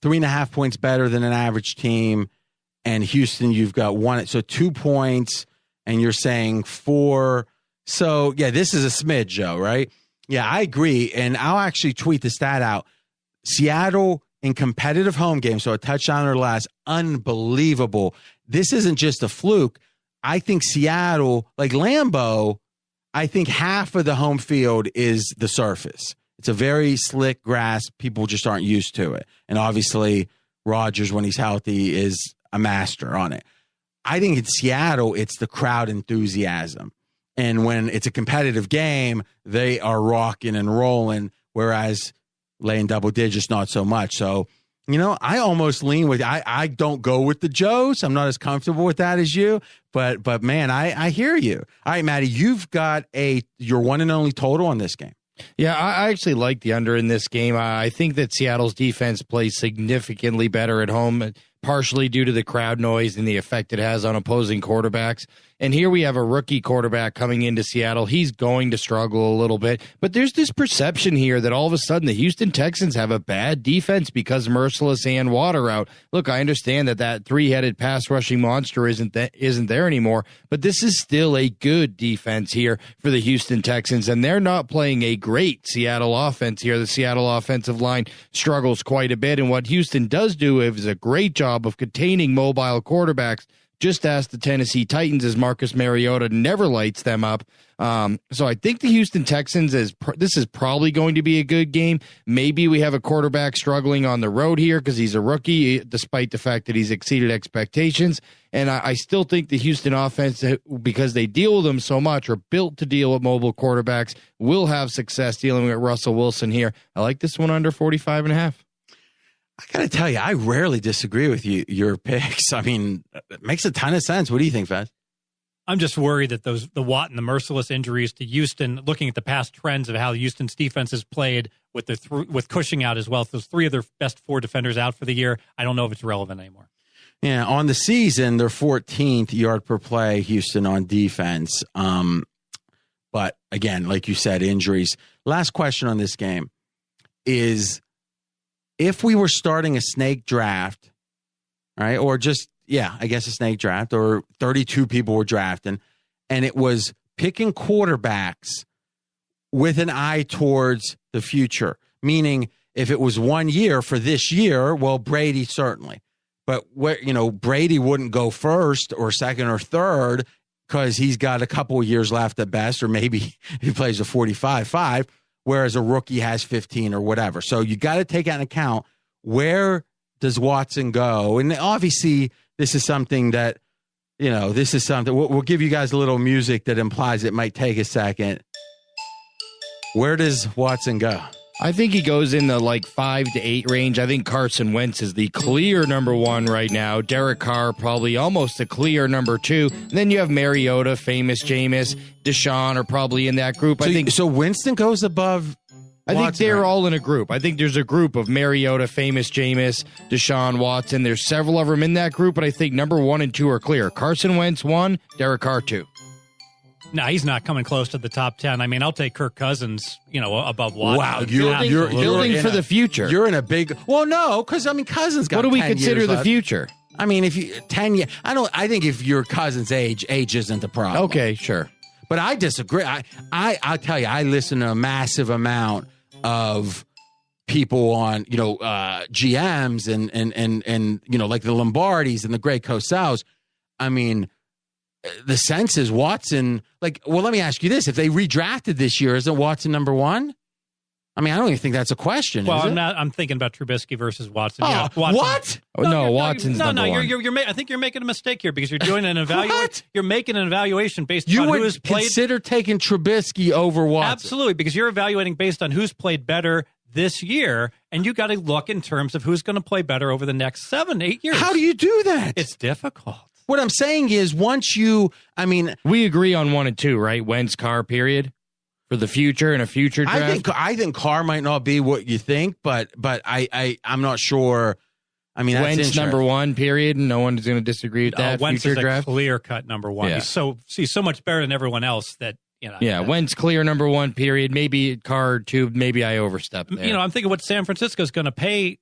3.5 points better than an average team, and Houston, you've got 1. So 2 points, and you're saying 4. So, yeah, this is a smidge, Joe, right? Yeah, I agree, and I'll actually tweet the stat out. Seattle in competitive home games, so a touchdown or less, unbelievable. This isn't just a fluke. I think Seattle, like Lambeau, I think half of the home field is the surface. It's a very slick grass. People just aren't used to it. And obviously, Rodgers, when he's healthy, is a master on it. I think in Seattle, it's the crowd enthusiasm. And when it's a competitive game, they are rocking and rolling, whereas laying double digits, not so much. So, I almost lean with, I don't go with the Joes. I'm not as comfortable with that as you, but man, I hear you. All right, Matty, you've got your one and only total on this game. Yeah, I actually like the under in this game. I think that Seattle's defense plays significantly better at home, partially due to the crowd noise and the effect it has on opposing quarterbacks. And here we have a rookie quarterback coming into Seattle. He's going to struggle a little bit. But there's this perception here that all of a sudden the Houston Texans have a bad defense because Merciless and Water out. Look, I understand that three-headed pass rushing monster isn't there anymore, but this is still a good defense here for the Houston Texans, and they're not playing a great Seattle offense here. The Seattle offensive line struggles quite a bit, and what Houston does do is a great job of containing mobile quarterbacks. Just ask the Tennessee Titans, as Marcus Mariota never lights them up. So I think the Houston Texans, this is probably going to be a good game. Maybe we have a quarterback struggling on the road here because he's a rookie, despite the fact that he's exceeded expectations. And I still think the Houston offense, because they deal with them so much, or built to deal with mobile quarterbacks, will have success dealing with Russell Wilson here. I like this one under 45.5. I got to tell you, I rarely disagree with your picks. I mean, it makes a ton of sense. What do you think, Fez? I'm just worried that the Watt and the Merciless injuries to Houston, looking at the past trends of how Houston's defense has played with Cushing out as well, those 3 of their best 4 defenders out for the year, I don't know if it's relevant anymore. Yeah, on the season, they're 14th yard per play, Houston, on defense. But again, like you said, injuries. Last question on this game is, if we were starting a snake draft, right, or just, I guess a snake draft, or 32 people were drafting, and it was picking quarterbacks with an eye towards the future, meaning if it was 1 year for this year, well, Brady certainly. But Brady wouldn't go first or second or third because he's got a couple of years left at best, or maybe he plays a 45-5, whereas a rookie has 15 or whatever. So you got to take into account, where does Watson go? And obviously, this is something that, we'll give you guys a little music that implies it might take a second. Where does Watson go? I think he goes in the 5 to 8 range. I think Carson Wentz is the clear number 1 right now. Derek Carr probably almost a clear number 2. And then you have Mariota, famous Jameis, Deshaun are probably in that group. So Winston goes above I think they're all in a group. I think there's a group of Mariota, famous Jameis, Deshaun Watson. There's several of them in that group, but I think number 1 and 2 are clear. Carson Wentz 1, Derek Carr 2. No, he's not coming close to the top 10. I mean, I'll take Kirk Cousins, above Watson. Wow, you're building for the future. You're in a big. Well, no, because Cousins got. What do we 10 consider years the left. future? I mean, if you 10 years, I think if your Cousins' age isn't the problem. Okay, sure, but I disagree. I'll tell you, I listen to a massive amount of people on GMs and like the Lombardis and the Greg Cosales. I mean, the sense is Watson. Let me ask you this: if they redrafted this year, isn't Watson number 1? I mean, I don't even think that's a question. Well, is it? I'm thinking about Trubisky versus Watson. Oh, Yeah, Watson. What? No, Watson's number 1. I think you're making a mistake here because you're doing an evaluation. You're making an evaluation based You on would who's played. consider taking Trubisky over Watson. Absolutely, because you're evaluating based on who's played better this year, and you got to look in terms of who's going to play better over the next 7-8 years. How do you do that? It's difficult. What I'm saying is, we agree on 1 and 2, right? Wentz, Carr, period, for the future and a future draft. I think Carr might not be what you think, but I'm not sure. I mean, that's Wentz number 1, period, and no one's going to disagree with that. Wentz future is a draft, clear cut number 1. Yeah. He's so much better than everyone else that. Wentz clear number 1, period. Maybe Carr 2. Maybe I overstepped there. I'm thinking what San Francisco's going to pay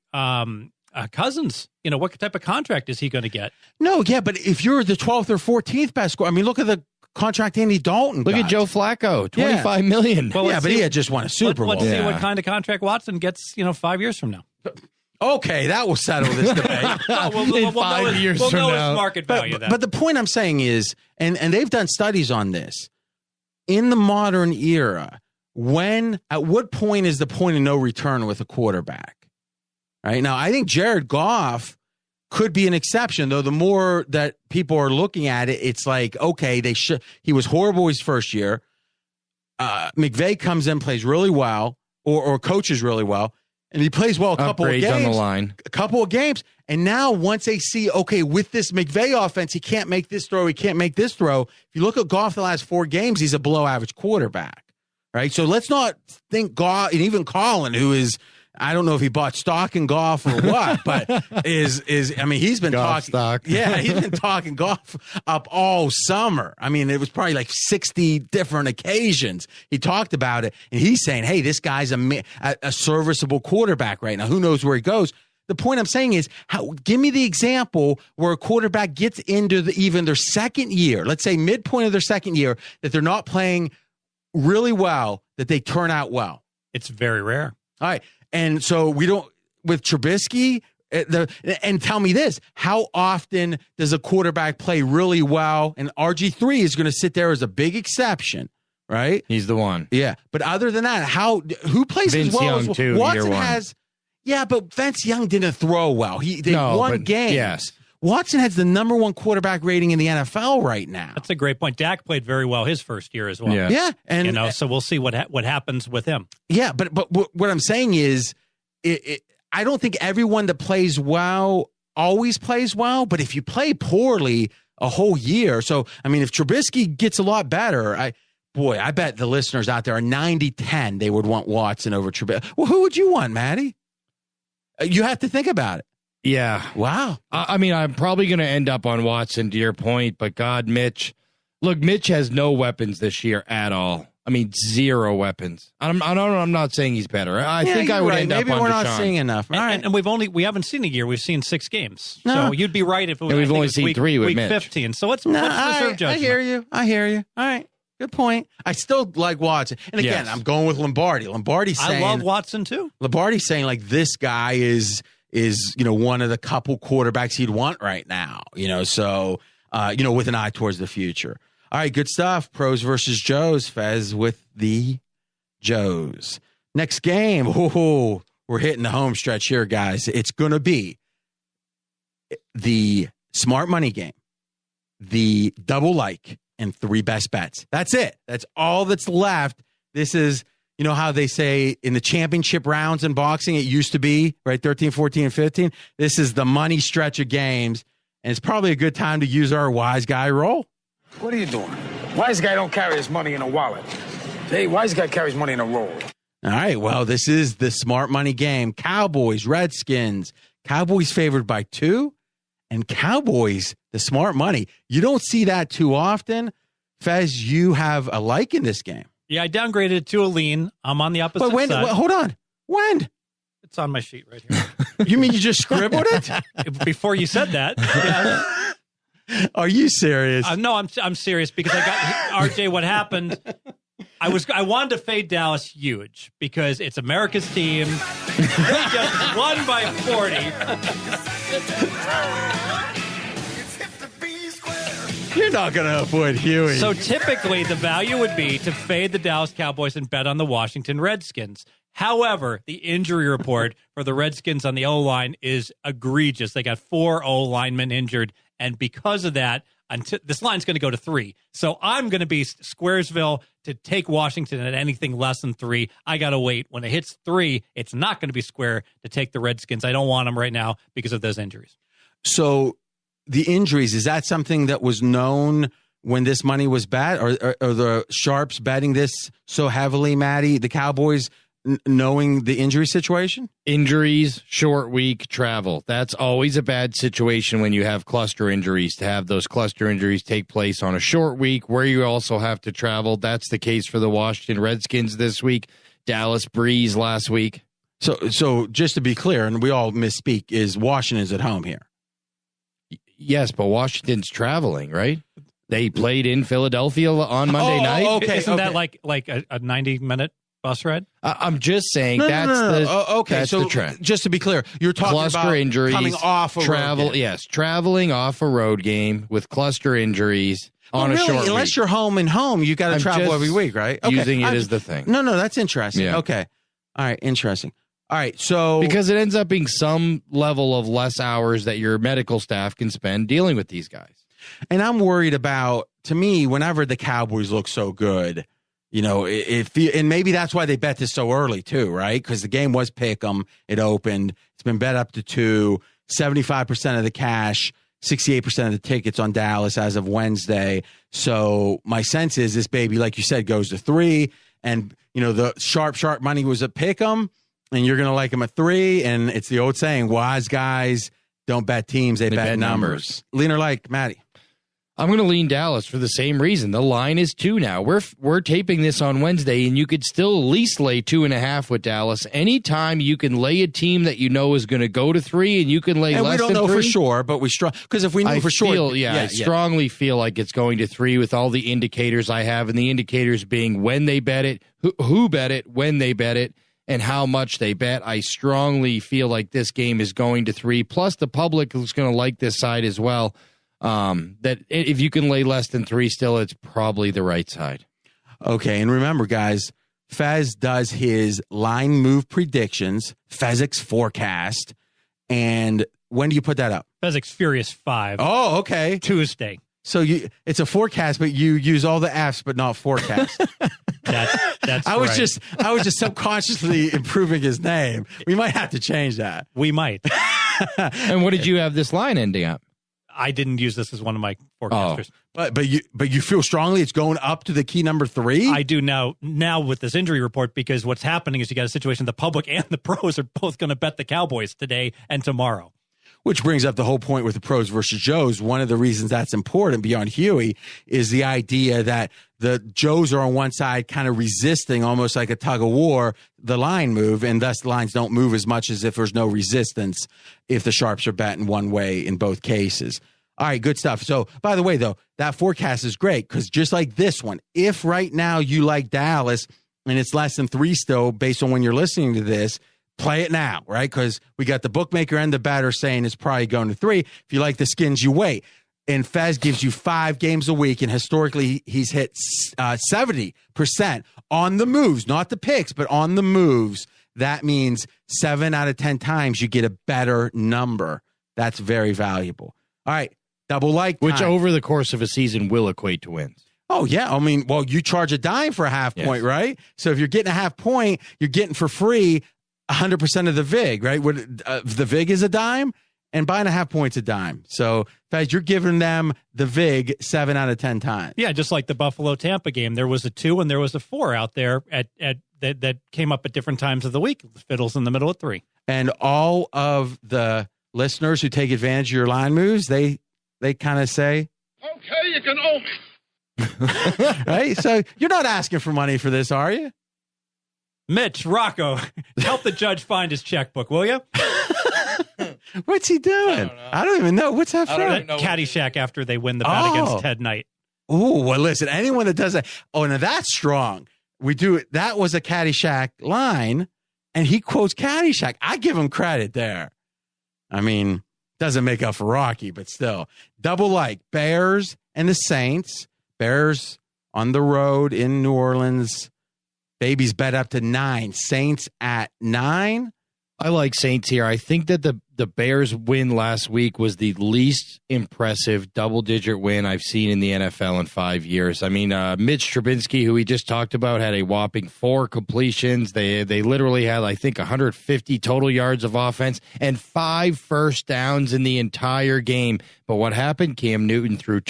Cousins. What type of contract is he going to get? No, yeah, but if you're the 12th or 14th best score, I mean, look at the contract Andy Dalton Look got. at Joe Flacco, $25 million. Well, but he had just won a Super Bowl. Let's see what kind of contract Watson gets, 5 years from now. Okay, that will settle this debate. In 5 years we'll from know now. his market value then. But the point I'm saying is, and they've done studies on this, in the modern era, at what point is the point of no return with a quarterback? Right now, I think Jared Goff could be an exception, though. The more that people are looking at it, it's like, okay, he was horrible his first year. McVay comes in, plays really well, or coaches really well, and he plays well a couple of games. On the line. A couple of games. And now once they see, okay, with this McVay offense, he can't make this throw, he can't make this throw. If you look at Goff the last 4 games, he's a below average quarterback. Right? So let's not think Goff, and even Colin, who is, I don't know if he bought stock in Goff or what, but he's been Goff talking stock. Yeah, he's been talking Goff up all summer. I mean, it was probably like 60 different occasions he talked about it, and he's saying, hey, this guy's a serviceable quarterback right now. Who knows where he goes? The point I'm saying is, give me the example where a quarterback gets into even their second year, let's say midpoint of their second year, that they're not playing really well, that they turn out well. It's very rare. All right. And so we don't, with Trubisky, and tell me this, how often does a quarterback play really well? And RG3 is going to sit there as a big exception, right? He's the one. Yeah. But other than that, who plays Vince as well Young as too, Watson has? Yeah, but Vince Young didn't throw well. They won games. Yes. Watson has the number 1 quarterback rating in the NFL right now. That's a great point. Dak played very well his first year as well. Yeah, and so we'll see what happens with him. Yeah, but what I'm saying is, I don't think everyone that plays well always plays well. But if you play poorly a whole year, so I mean, if Trubisky gets a lot better, I bet the listeners out there are 90-10. They would want Watson over Trubisky. Well, who would you want, Matty? You have to think about it. Yeah. Wow. I mean, I'm probably going to end up on Watson, to your point, but God, Mitch. Look, Mitch has no weapons this year at all. I mean, zero weapons. I'm not saying he's better. I think I would end Maybe up on we're Deshaun. not seeing enough. All right. And we haven't seen a year. We've seen 6 games. No. So you'd be right if it was. And we've only seen week, 3 with week Mitch. 15. So let's No, reserve judgment. I hear you. All right. Good point. I still like Watson. And again, Yes. I'm going with Lombardi. Lombardi's saying, I love Watson too. Lombardi's saying like this guy is one of the couple quarterbacks he'd want right now. So with an eye towards the future. All right, good stuff. Pros versus Joes. Fez with the Joes. Next game. Ooh, we're hitting the home stretch here, guys. It's going to be the smart money game, the double like, and 3 best bets. That's it. That's all that's left. This is, how they say in the championship rounds in boxing, it used to be, right, 13, 14, and 15. This is the money stretch of games, and it's probably a good time to use our wise guy roll. What are you doing? Wise guy don't carry his money in a wallet. Hey, wise guy carries money in a roll. All right, well, this is the smart money game. Cowboys, Redskins. Cowboys favored by 2, and Cowboys, the smart money. You don't see that too often. Fez, you have a like in this game. Yeah, I downgraded it to a lean. I'm on the opposite But when? side. Hold on. When? It's on my sheet right here. You mean you just scribbled it? Before you said that. Yeah. Are you serious? No, I'm serious because I got RJ. What happened? I wanted to fade Dallas huge because it's America's team. They just won by 40. You're not going to avoid Huey. So typically the value would be to fade the Dallas Cowboys and bet on the Washington Redskins. However, the injury report for the Redskins on the O-line is egregious. They got 4 O-linemen injured, and because of that, this line's going to go to 3. So I'm going to be Squaresville to take Washington at anything less than 3. I got to wait. When it hits 3, it's not going to be square to take the Redskins. I don't want them right now because of those injuries. So the injuries, is that something that was known when this money was bet? Or the Sharps betting this so heavily, Matty, the Cowboys knowing the injury situation? Injuries, short week, travel. That's always a bad situation when you have cluster injuries, to have those cluster injuries take place on a short week where you also have to travel. That's the case for the Washington Redskins this week. Dallas Breeze last week. So just to be clear, and we all misspeak, is Washington's at home here? Yes, but Washington's traveling, right? They played in Philadelphia on Monday night. Okay, Isn't that like a 90-minute bus ride? I'm just saying that's the trend. Just to be clear, you're talking cluster about injuries, coming off a travel. road game. Yes, traveling off a road game with cluster injuries on a short unless week. you're home and home, you got to travel every week, right? Okay. Using it as the thing. No, that's interesting. Yeah. Okay. All right, interesting. All right, so because it ends up being some level of less hours that your medical staff can spend dealing with these guys. And I'm worried about, to me, whenever the Cowboys look so good, and maybe that's why they bet this so early too, right? Because the game was pick 'em. It opened. It's been bet up to 2, 75% of the cash, 68% of the tickets on Dallas as of Wednesday. So my sense is this baby, like you said, goes to 3. And, the sharp money was a pick 'em, and you're going to like them at 3. And it's the old saying, wise guys don't bet teams, they bet numbers. Lean or like, Matty? I'm going to lean Dallas for the same reason. The line is 2 now. We're taping this on Wednesday, and you could still at least lay 2.5 with Dallas. Anytime you can lay a team that is going to go to 3, and you can lay less than 3. We don't know for sure, but because if we knew for sure, I strongly feel like it's going to 3 with all the indicators I have, and the indicators being when they bet it, who bet it, when they bet it, and how much they bet. I strongly feel like this game is going to 3. Plus, the public is going to like this side as well. That if you can lay less than 3 still, it's probably the right side. Okay, and remember, guys, Fez does his line move predictions, Fezzik's forecast, and when do you put that up? Fezzik's Furious 5. Oh, okay. Tuesday. So it's a forecast, but you use all the F's, but not forecast. That's I was right. just subconsciously improving his name. We might have to change that. We might. And what did you have this line ending up? I didn't use this as one of my forecasters. But you feel strongly it's going up to the key number 3? I do now with this injury report, because what's happening is you got a situation the public and the pros are both going to bet the Cowboys today and tomorrow. Which brings up the whole point with the pros versus Joes. One of the reasons that's important beyond Huey is the idea that the Joes are on one side kind of resisting, almost like a tug of war, the line move, and thus the lines don't move as much as if there's no resistance if the sharps are betting one way in both cases. All right, good stuff. So, by the way, though, that forecast is great because just like this one, if right now you like Dallas and it's less than 3 still based on when you're listening to this, play it now, right? Because we got the bookmaker and the bettor saying it's probably going to 3. If you like the skins, you wait. And Fez gives you 5 games a week, and historically he's hit 70% on the moves, not the picks, but on the moves. That means 7 out of 10 times you get a better number. That's very valuable. All right. Double like time. Which over the course of a season will equate to wins. Oh, yeah. I mean, well, you charge a dime for a half point, right? So if you're getting a half point, you're getting for free 100% of the VIG, right? The VIG is a dime, and buying a half point's a dime. So, Faz, you're giving them the VIG 7 out of 10 times. Yeah, just like the Buffalo-Tampa game. There was a 2 and there was a 4 out there that came up at different times of the week. The fiddle's in the middle at 3. And all of the listeners who take advantage of your line moves, they kind of say, okay, you can owe me. Right? So you're not asking for money for this, are you? Mitch, Rocco, help the judge find his checkbook, will you? What's he doing? I don't even know. What's that for? Caddyshack after they win the bet against Ted Knight. Oh, well, listen, anyone that does that. Oh, now that's strong. We do it. That was a Caddyshack line, and he quotes Caddyshack. I give him credit there. I mean, doesn't make up for Rocky, but still. Double like Bears and the Saints. Bears on the road in New Orleans. Babies bet up to 9. Saints at 9. I like Saints here. I think that the Bears win last week was the least impressive double-digit win I've seen in the NFL in 5 years. I mean, Mitch Trubinsky, who we just talked about, had a whopping 4 completions. They literally had, I think, 150 total yards of offense and 5 first downs in the entire game. But what happened? Cam Newton threw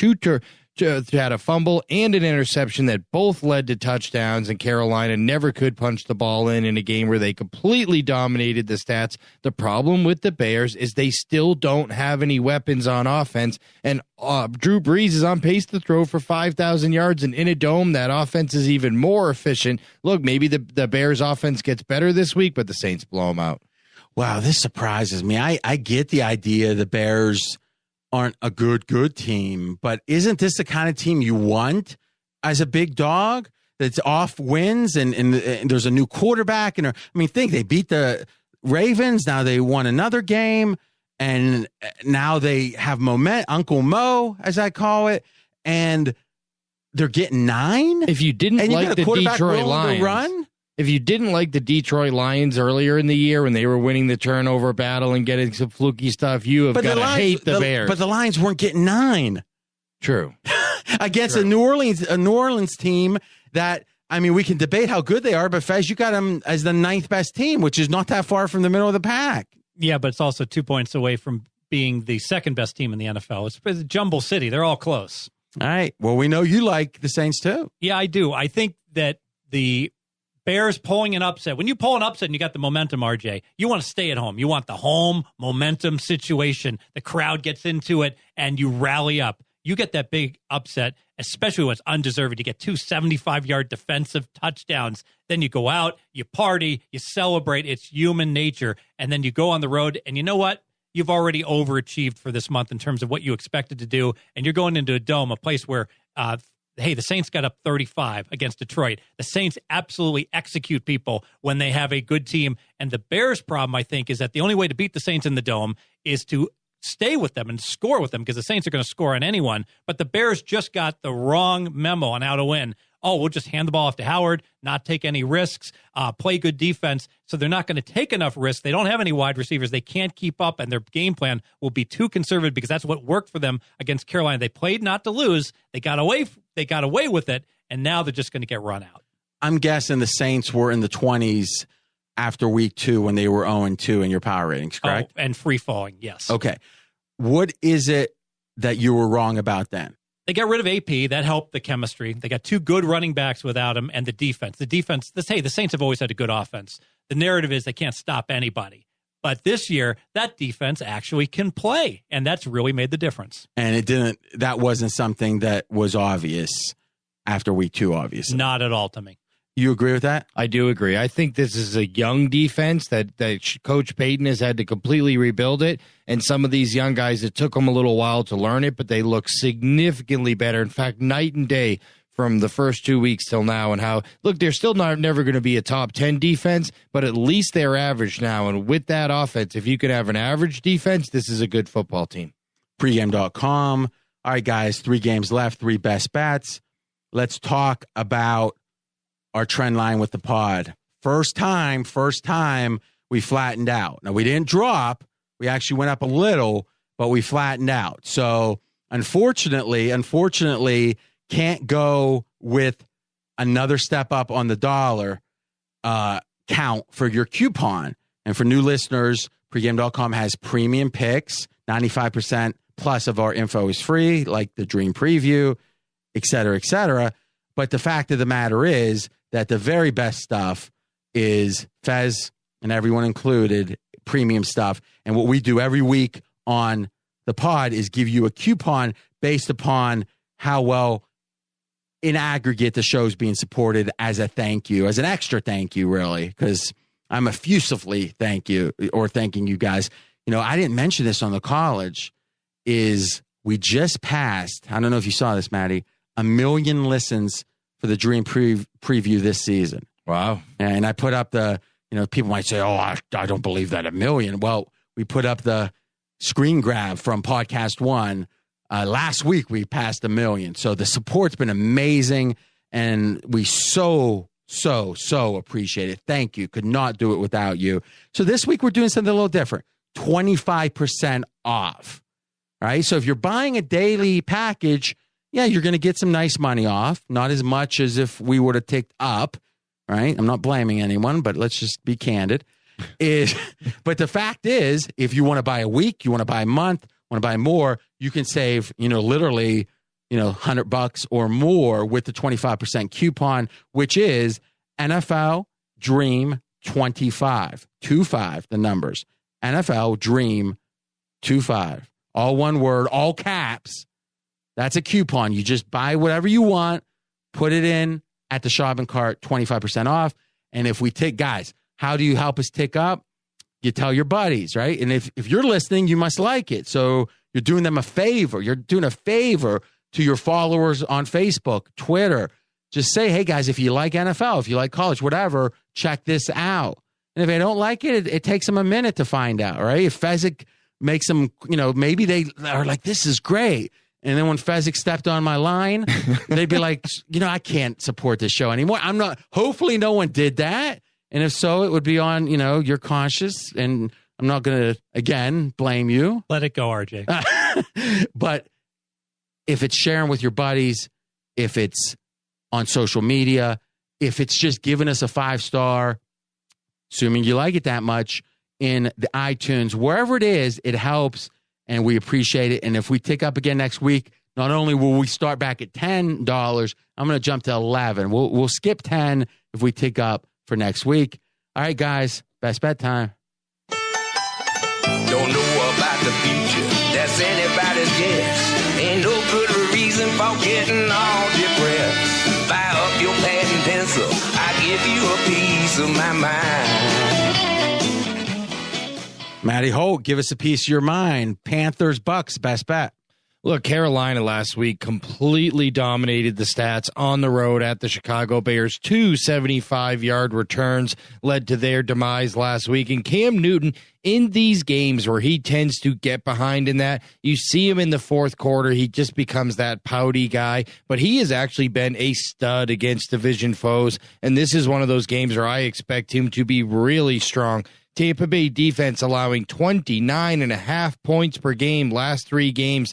had a fumble and an interception that both led to touchdowns, and Carolina never could punch the ball in a game where they completely dominated the stats. The problem with the Bears is they still don't have any weapons on offense, and Drew Brees is on pace to throw for 5,000 yards, and in a dome, that offense is even more efficient. Look, maybe the Bears offense gets better this week, but the Saints blow them out. Wow, this surprises me. I get the idea the Bears aren't a good team, but isn't this the kind of team you want as a big dog that's off wins and there's a new quarterback? And I mean, they beat the Ravens. Now they won another game, and now they have Uncle Mo, as I call it, and they're getting 9. If you didn't like the Detroit Lions, if you didn't like the Detroit Lions earlier in the year when they were winning the turnover battle and getting some fluky stuff, you have got to hate the Bears. But the Lions weren't getting 9. True. Against a New Orleans team that, I mean, we can debate how good they are, but Fez, you got them as the 9th best team, which is not that far from the middle of the pack. Yeah, but it's also 2 points away from being the 2nd best team in the NFL. It's a jumble city. They're all close. All right. Well, we know you like the Saints too. Yeah, I do. I think that the Bears pulling an upset. When you pull an upset and you got the momentum, RJ, you want to stay at home. You want the home momentum situation. The crowd gets into it and you rally up. You get that big upset, especially when it's undeserved. You get 2 75-yard defensive touchdowns. Then you go out, you party, you celebrate. It's human nature. And then you go on the road, and you know what? You've already overachieved for this month in terms of what you expected to do. And you're going into a dome, a place where hey, the Saints got up 35 against Detroit. The Saints absolutely execute people when they have a good team. And the Bears' problem, I think, is that the only way to beat the Saints in the Dome is to stay with them and score with them, because the Saints are going to score on anyone. But the Bears just got the wrong memo on how to win. Oh, we'll just hand the ball off to Howard, not take any risks, play good defense. So they're not going to take enough risks. They don't have any wide receivers. They can't keep up, and their game plan will be too conservative because that's what worked for them against Carolina. They played not to lose. They got away with it, and now they're just going to get run out. I'm guessing the Saints were in the 20s after week 2 when they were 0-2 in your power ratings, correct? Oh, and free falling, yes. Okay. What is it that you were wrong about then? They got rid of AP. That helped the chemistry. They got 2 good running backs without him, and the defense. The Saints have always had a good offense. The narrative is they can't stop anybody. But this year, that defense actually can play, and that's really made the difference. And that wasn't something that was obvious after week 2, obviously. Not at all to me. You agree with that? I do agree. I think this is a young defense that Coach Payton has had to completely rebuild it. And some of these young guys, it took them a little while to learn it, but they look significantly better. In fact, night and day from the first 2 weeks till now. And how, look, they're still never going to be a top 10 defense, but at least they're average now. And with that offense, if you can have an average defense, this is a good football team. Pregame.com. All right, guys, 3 games left, 3 best bets. Let's talk about our trend line with the pod. First time we flattened out. Now, we didn't drop. We actually went up a little, but we flattened out. So, unfortunately, can't go with another step up on the dollar count for your coupon. And for new listeners, pregame.com has premium picks. 95% plus of our info is free, like the dream preview, et cetera, et cetera. But the fact of the matter is that the very best stuff is Fez and everyone included, premium stuff. And what we do every week on the pod is give you a coupon based upon how well in aggregate the show's being supported as a thank you, as an extra thank you, really, because I'm effusively thanking you guys. You know, I didn't mention this on the college, is we just passed, I don't know if you saw this, Matty, 1 million listens for the Dream preview this season. Wow. And I put up people might say, oh, I don't believe that 1 million. Well, we put up the screen grab from Podcast One. Last week, we passed 1 million. So the support's been amazing, and we so appreciate it. Thank you. Could not do it without you. So this week, we're doing something a little different. 25% off. All right. So if you're buying a daily package, yeah, you're going to get some nice money off. Not as much as if we would have ticked up, right? I'm not blaming anyone, but let's just be candid. But the fact is, if you want to buy a week, you want to buy a month, want to buy more, you can save, literally, $100 or more with the 25% coupon, which is NFL Dream 25. 25, the numbers. NFL Dream 25. All one word, all caps. That's a coupon. You just buy whatever you want, put it in at the shopping cart, 25% off. And if we tick, guys, how do you help us tick up? You tell your buddies, right? And if you're listening, you must like it. So you're doing them a favor. You're doing a favor to your followers on Facebook, Twitter. Just say, hey, guys, if you like NFL, if you like college, whatever, check this out. And if they don't like it, it takes them a minute to find out, right? If Fezzik makes them, maybe they are like, this is great. And then when Fezzik stepped on my line, they'd be like, I can't support this show anymore. Hopefully no one did that. And if so, it would be on, you're conscious. And I'm not going to, again, blame you. Let it go, RJ. But if it's sharing with your buddies, if it's on social media, if it's just giving us a 5-star, assuming you like it that much, in the iTunes, wherever it is, it helps. And we appreciate it. And if we tick up again next week, not only will we start back at $10, I'm going to jump to 11. We'll skip 10 if we tick up for next week. All right, guys, best bet time. Don't know about the future. That's anybody's guess. Ain't no good reason for getting all depressed. Fire up your pad and pencil. I give you a piece of my mind. Matty Holt, give us a piece of your mind. Panthers, Bucks, best bet. Look, Carolina last week completely dominated the stats on the road at the Chicago Bears. 2 75-yard returns led to their demise last week. And Cam Newton, in these games where he tends to get behind in that, you see him in the fourth quarter, he just becomes that pouty guy. But he has actually been a stud against division foes. And this is one of those games where I expect him to be really strong. Tampa Bay defense allowing 29.5 points per game last 3 games.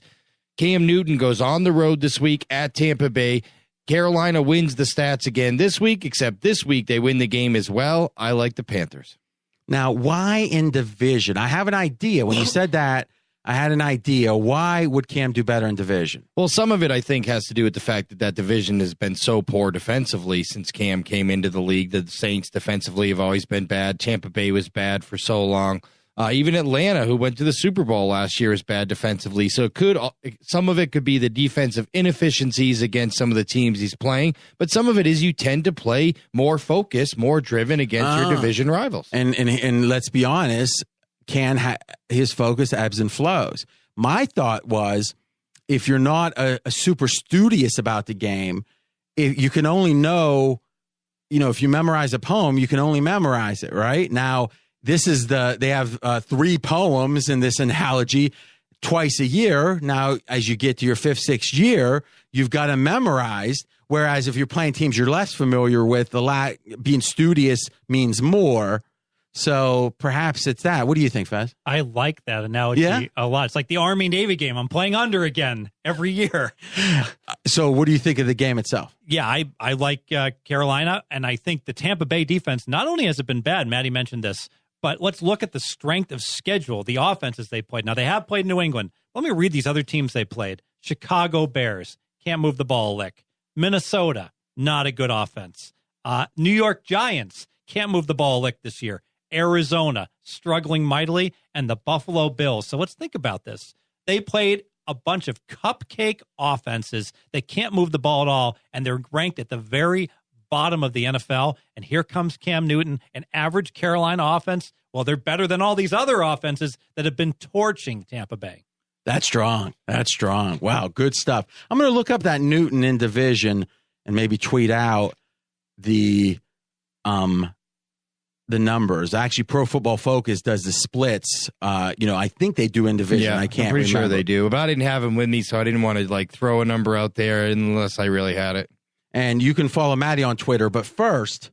Cam Newton goes on the road this week at Tampa Bay. Carolina wins the stats again this week, except this week they win the game as well. I like the Panthers. Now, why in division? I have an idea. When you said that, I had an idea. Why would Cam do better in division? Well, some of it, I think, has to do with the fact that division has been so poor defensively since Cam came into the league. The Saints defensively have always been bad. Tampa Bay was bad for so long. Even Atlanta, who went to the Super Bowl last year, is bad defensively. So some of it could be the defensive inefficiencies against some of the teams he's playing, but some of it is you tend to play more focused, more driven against your division rivals. And let's be honest, his focus ebbs and flows. My thought was, if you're not a super studious about the game, if you can only know, if you memorize a poem, you can only memorize it, right? Now, they have 3 poems in this analogy twice a year. Now, as you get to your 5th, 6th year, you've got them memorized. Whereas if you're playing teams you're less familiar with, being studious means more. So perhaps it's that. What do you think, Fez? I like that analogy a lot. It's like the Army-Navy game. I'm playing under again every year. So what do you think of the game itself? Yeah, I like Carolina, and I think the Tampa Bay defense, not only has it been bad, Matty mentioned this, but let's look at the strength of schedule, the offenses they played. Now, they have played New England. Let me read these other teams they played. Chicago Bears, can't move the ball a lick. Minnesota, not a good offense. New York Giants, can't move the ball a lick this year. Arizona, struggling mightily, and the Buffalo Bills. So let's think about this. They played a bunch of cupcake offenses. They can't move the ball at all, and they're ranked at the very bottom of the NFL. And here comes Cam Newton, an average Carolina offense. Well, they're better than all these other offenses that have been torching Tampa Bay. That's strong. That's strong. Wow, good stuff. I'm going to look up that Newton in division and maybe tweet out the numbers. Actually, Pro Football Focus does the splits. I think they do in division. Yeah, I can't I'm pretty remember. sure they do. But I didn't have them with me, so I didn't want to throw a number out there unless I really had it. And you can follow Matty on Twitter. But first,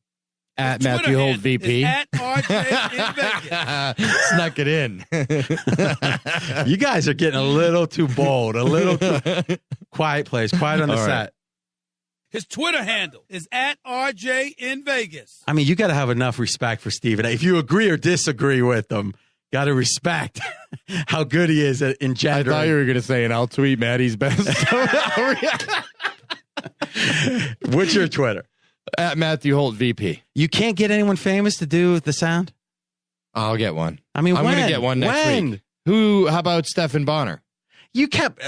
at Matthew Holt VP. At RJ in Vegas. Snuck it in. You guys are getting a little too bold, a little too quiet place, quiet on the set. Right. His Twitter handle is at RJ in Vegas. I mean, you got to have enough respect for Steven. If you agree or disagree with him, got to respect how good he is in gender. I thought you were going to say, and I'll tweet Matty's best. What's your Twitter? At Matthew Holt VP. You can't get anyone famous to do the sound? I'll get one. I mean, I'm going to get one next week. How about Stephen Bonner? You kept,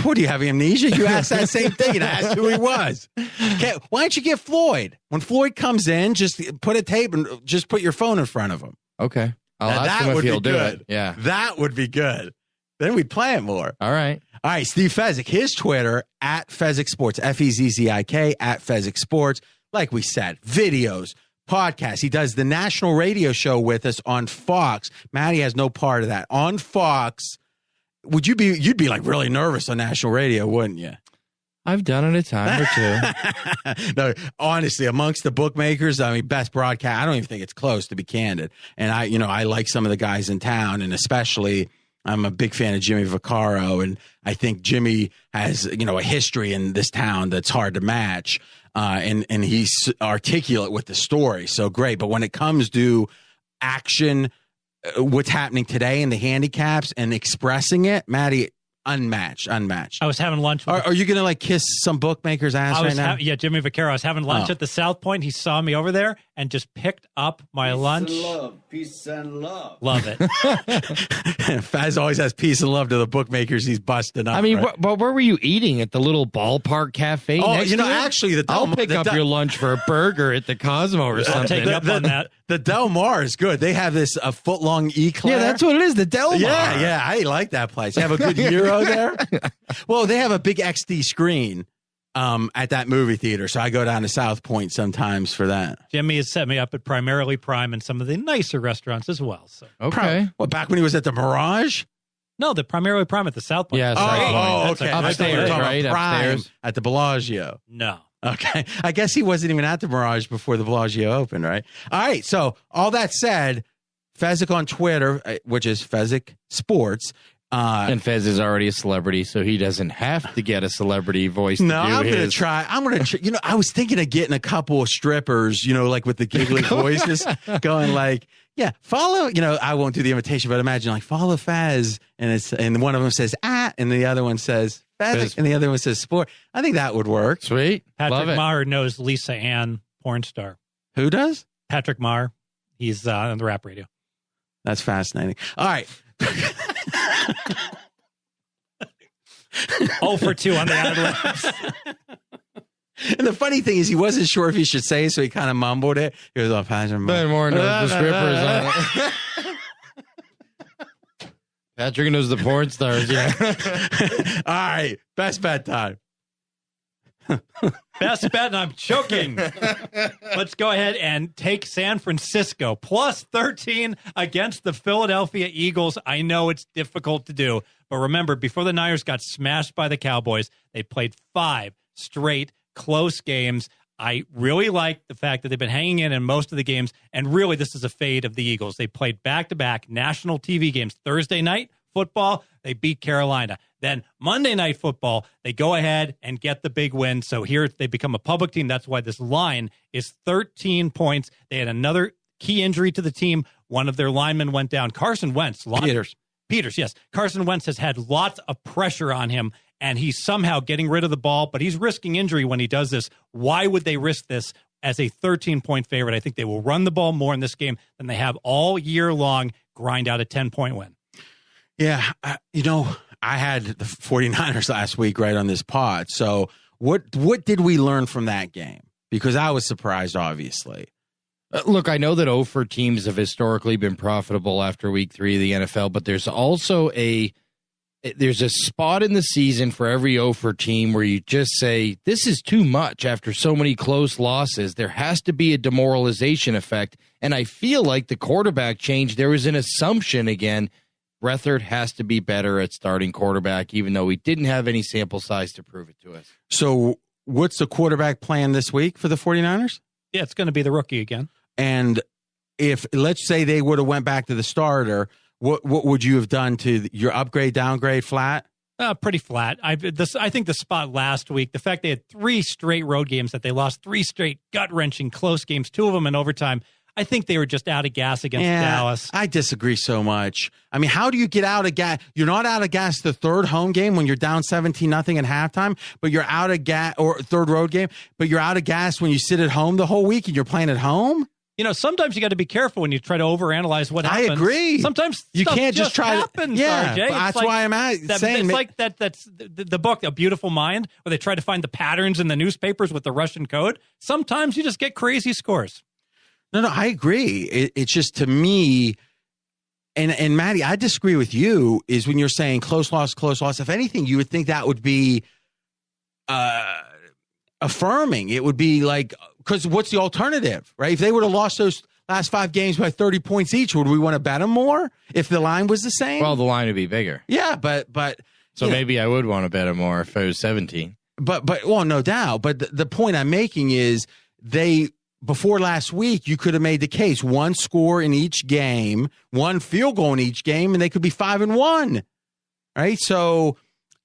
what do you have, amnesia? You asked that same thing and asked who he was. Why don't you get Floyd? When Floyd comes in, just put a tape and just put your phone in front of him. Okay. I'll ask him if he'll do it. Yeah. That would be good. Then we'd play it more. All right. All right, Steve Fezzik, his Twitter, at Fezzik Sports, Fezzik, at Fezzik Sports. Like we said, videos, podcasts. He does the national radio show with us on Fox. Matty has no part of that. On Fox, you'd be like really nervous on national radio, wouldn't you? I've done it a time or two. No, honestly, amongst the bookmakers, I mean, best broadcast, I don't even think it's close, to be candid. And I like some of the guys in town, and especially I'm a big fan of Jimmy Vaccaro, and I think Jimmy has, a history in this town that's hard to match. And he's articulate with the story. So great. But when it comes to action, what's happening today in the handicaps and expressing it, Matty, unmatched. I was having lunch. Are you going to kiss some bookmaker's ass right now? Jimmy Vaccaro. I was having lunch at the South Point. He saw me over there and just picked up my lunch. Peace and love. Love it. Faz always has peace and love to the bookmakers he's busting up. I mean, right? where were you eating? At the little ballpark cafe? Oh, next to actually, I'll pick up your lunch for a burger at the Cosmo or something. I'll take you up on that. The Del Mar is good. They have this foot-long eclair. Yeah, that's what it is, the Del Mar. Yeah, I like that place. They have a good gyro there. Well, they have a big XD screen at that movie theater, so I go down to South Point sometimes for that. Jimmy has set me up at Primarily Prime and some of the nicer restaurants as well. So. Okay. Back when he was at the Mirage? No, the Primarily Prime at the South Point. Yeah, okay. Upstairs, right? Upstairs at the Bellagio. No. Okay. I guess he wasn't even at the Mirage before the Bellagio opened, right? All right. So all that said, Fezzik on Twitter, which is Fezzik Sports. And Fez is already a celebrity, so he doesn't have to get a celebrity voice. No, I'm going to try. I was thinking of getting a couple of strippers, like with the giggly voices going like, yeah, follow, I won't do the imitation, but imagine like follow Fez. And one of them says, and the other one says, Fez, and the other one says sport. I think that would work. Sweet. Patrick Maher knows Lisa Ann, porn star. Who does? Patrick Maher. He's on the rap radio. That's fascinating. All right. 0 for 2 on the ad-libs. And the funny thing is, he wasn't sure if he should say, so he kind of mumbled it. He was all passionate. More knows the strippers on it. Patrick knows the porn stars. Yeah. All right, best bet time. Best bet, and I'm choking. Let's go ahead and take San Francisco plus 13 against the Philadelphia Eagles. I know it's difficult to do, but remember, before the Niners got smashed by the Cowboys, they played 5 straight close games. I really like the fact that they've been hanging in most of the games, and really this is a fade of the Eagles. They played back-to-back national TV games. Thursday night football, they beat Carolina. Then Monday Night Football, they go ahead and get the big win. So here they become a public team. That's why this line is 13 points. They had another key injury to the team. One of their linemen went down. Carson Wentz. Peters, yes. Carson Wentz has had lots of pressure on him, and he's somehow getting rid of the ball, but he's risking injury when he does this. Why would they risk this as a 13-point favorite? I think they will run the ball more in this game than they have all year long, grind out a 10-point win. Yeah, I had the 49ers last week right on this pod. So what did we learn from that game? Because I was surprised, obviously. Look, I know that 0 for teams have historically been profitable after week 3 of the NFL, but there's also there's a spot in the season for every 0 for team where you just say, this is too much after so many close losses. There has to be a demoralization effect. And I feel like the quarterback change, there was an assumption again, Beathard has to be better at starting quarterback, even though we didn't have any sample size to prove it to us. So what's the quarterback plan this week for the 49ers? Yeah, it's going to be the rookie again. And if, let's say they would have went back to the starter, what would you have done to your upgrade, downgrade, flat? Pretty flat. I think the spot last week, the fact they had 3 straight road games that they lost, 3 straight gut-wrenching close games, 2 of them in overtime, I think they were just out of gas against Dallas. I disagree so much. I mean, how do you get out of gas? You're not out of gas the third home game when you're down 17-0 at halftime, but you're out of gas, or third road game, but you're out of gas when you sit at home the whole week and you're playing at home? Sometimes you got to be careful when you try to overanalyze what happens. I agree. Sometimes you can't just try happens, to. Yeah, RJ. that's why I'm saying it's like that. That's the book, A Beautiful Mind, where they try to find the patterns in the newspapers with the Russian code. Sometimes you just get crazy scores. No, I agree. It's just, to me, and Matty, I disagree with you, is when you're saying close loss. If anything, you would think that would be affirming. It would be like, because what's the alternative, right? If they would have lost those last 5 games by 30 points each, would we want to bet them more if the line was the same? Well, the line would be bigger. Yeah, but so maybe I would want to bet them more if it was 17. But well, no doubt. But the point I'm making is before last week, you could have made the case 1 score in each game, 1 field goal in each game, and they could be 5-1, right? So,